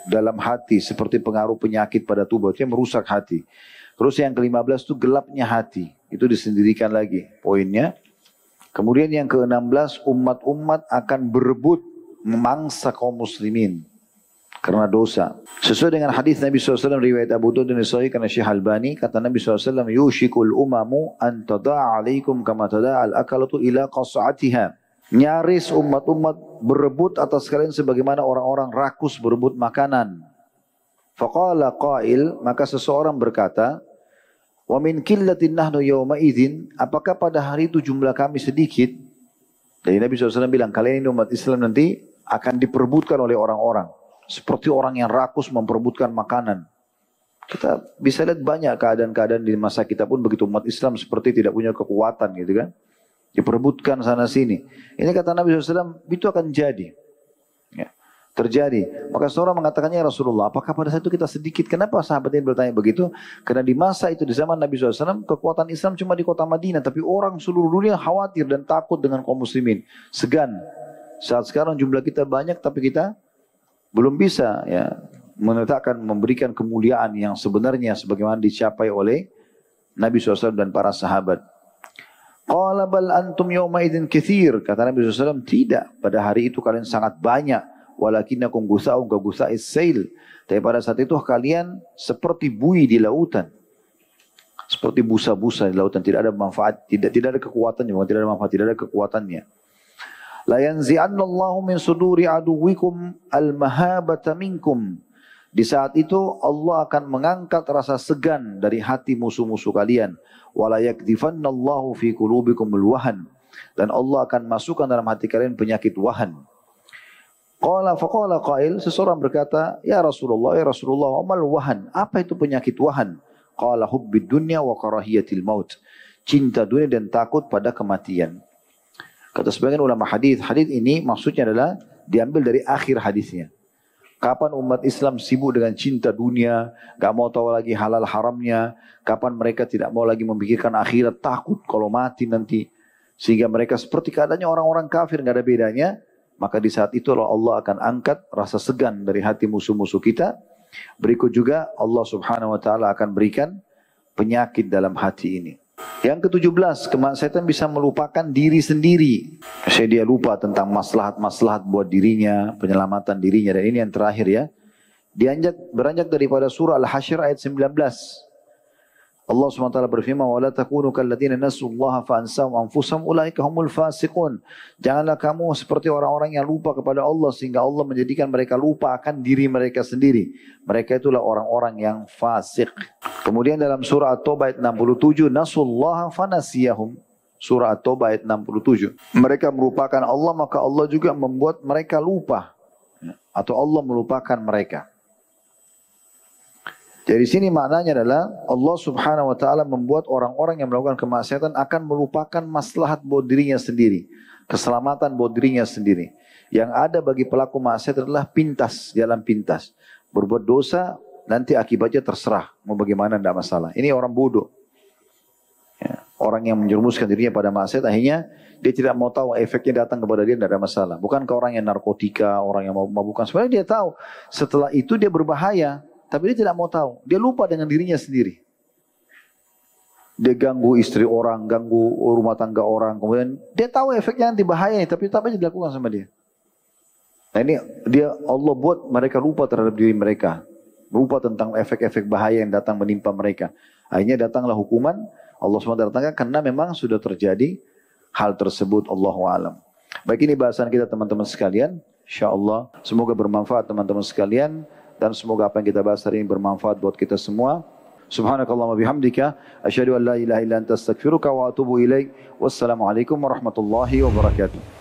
dalam hati seperti pengaruh penyakit pada tubuh, itu yang merusak hati. Terus yang ke-15 itu gelapnya hati, itu disendirikan lagi poinnya. Kemudian yang ke-16, umat-umat akan berebut memangsa kaum muslimin karena dosa. Sesuai dengan hadis Nabi SAW riwayat Abu Daud dan Sahih karena Syekh Albani, kata Nabi SAW, yushikul umamu an tada'a alaikum kama tada'a al-akalatu ila qas'atiha. Nyaris umat-umat berebut atas kalian sebagaimana orang-orang rakus berebut makanan. Faqala qail, maka seseorang berkata, wa min qillatin nahnu yawma idzin, apakah pada hari itu jumlah kami sedikit? Jadi Nabi SAW bilang, kalian ini umat Islam nanti akan diperebutkan oleh orang-orang. Seperti orang yang rakus memperebutkan makanan. Kita bisa lihat banyak keadaan-keadaan di masa kita pun begitu, umat Islam seperti tidak punya kekuatan gitu kan. Diperebutkan sana sini. Ini kata Nabi SAW, itu akan jadi. Ya, terjadi. Maka seorang mengatakannya, Rasulullah, apakah pada saat itu kita sedikit? Kenapa sahabat ini bertanya begitu? Karena di masa itu, di zaman Nabi SAW, kekuatan Islam cuma di kota Madinah. Tapi orang seluruh dunia khawatir dan takut dengan kaum muslimin. Segan. Saat sekarang jumlah kita banyak, tapi kita belum bisa ya menetapkan memberikan kemuliaan yang sebenarnya sebagaimana dicapai oleh Nabi SAW dan para sahabat. Qala bal antum yawma idzin katsir, kata Nabi SAW, tidak, pada hari itu kalian sangat banyak, walakinakum gusa'un ka gusa'is sail, tapi pada saat itu kalian seperti buih di lautan. Seperti busa-busa di lautan, tidak ada manfaat, tidak ada kekuatannya, bukan tidak ada manfaat, tidak ada kekuatannya. La yanzi'anna Allahu min suduri aduwikum al-mahabata minkum. Di saat itu Allah akan mengangkat rasa segan dari hati musuh-musuh kalian. Wala yakdifanna Allahu fi qulubikum al-wahan. Dan Allah akan masukkan dalam hati kalian penyakit wahan. Faqala qail, seseorang berkata, ya Rasulullah, amal wahan. Apa itu penyakit wahan? Qala hubbid dunya wa karahiyatil maut. Cinta dunia dan takut pada kematian. Kata sebagian ulama hadis ini maksudnya adalah diambil dari akhir hadisnya. Kapan umat Islam sibuk dengan cinta dunia, gak mau tahu lagi halal haramnya, kapan mereka tidak mau lagi memikirkan akhirat, takut kalau mati nanti, sehingga mereka seperti keadaannya orang-orang kafir, gak ada bedanya, maka di saat itu Allah akan angkat rasa segan dari hati musuh-musuh kita. Berikut juga Allah Subhanahu wa taala akan berikan penyakit dalam hati ini. Yang ke-17, kemaksiatan bisa melupakan diri sendiri. Dia lupa tentang maslahat-maslahat buat dirinya, penyelamatan dirinya. Dan ini yang terakhir ya. Beranjak daripada surah Al-Hasyr ayat 19. Allah SWT berfirman, وَلَا تَكُونُوا كَالَّذِينَ نَسُوا اللَّهَ فَأَنْسَاهُمْ أَنفُسَهُمْ أُولَٰئِكَ هُمُ الْفَاسِقُونَ. Janganlah kamu seperti orang-orang yang lupa kepada Allah sehingga Allah menjadikan mereka lupa akan diri mereka sendiri. Mereka itulah orang-orang yang fasik. Kemudian dalam surah At-Taubah ayat 67, nasullaha fanasiyahum. Surah At-Taubah ayat 67. Mereka merupakan Allah, maka Allah juga membuat mereka lupa. Atau Allah melupakan mereka. Jadi sini maknanya adalah Allah Subhanahu wa taala membuat orang-orang yang melakukan kemaksiatan akan melupakan maslahat buat dirinya sendiri, keselamatan buat dirinya sendiri. Yang ada bagi pelaku maksiat adalah jalan pintas. Berbuat dosa nanti akibatnya terserah, mau bagaimana tidak masalah. Ini orang bodoh. Ya, orang yang menjerumuskan dirinya pada maksiat akhirnya dia tidak mau tahu efeknya datang kepada dia, tidak ada masalah. Bukankah orang yang narkotika, orang yang mabukan, sebenarnya dia tahu setelah itu dia berbahaya. Tapi dia tidak mau tahu. Dia lupa dengan dirinya sendiri. Dia ganggu istri orang, ganggu rumah tangga orang. Kemudian dia tahu efeknya nanti bahaya, tapi apa aja dilakukan sama dia. Nah ini Allah buat mereka lupa terhadap diri mereka. Lupa tentang efek-efek bahaya yang datang menimpa mereka. Akhirnya datanglah hukuman Allah SWT datangkan karena memang sudah terjadi hal tersebut. Allahu a'lam. Baik, ini bahasan kita teman-teman sekalian. InsyaAllah semoga bermanfaat teman-teman sekalian. Dan semoga apa yang kita bahas hari ini bermanfaat buat kita semua. Subhanakallahumma bihamdika asyhadu an la ilaha illa anta astaghfiruka wa atubu ilaik. Wassalamualaikum warahmatullahi wabarakatuh.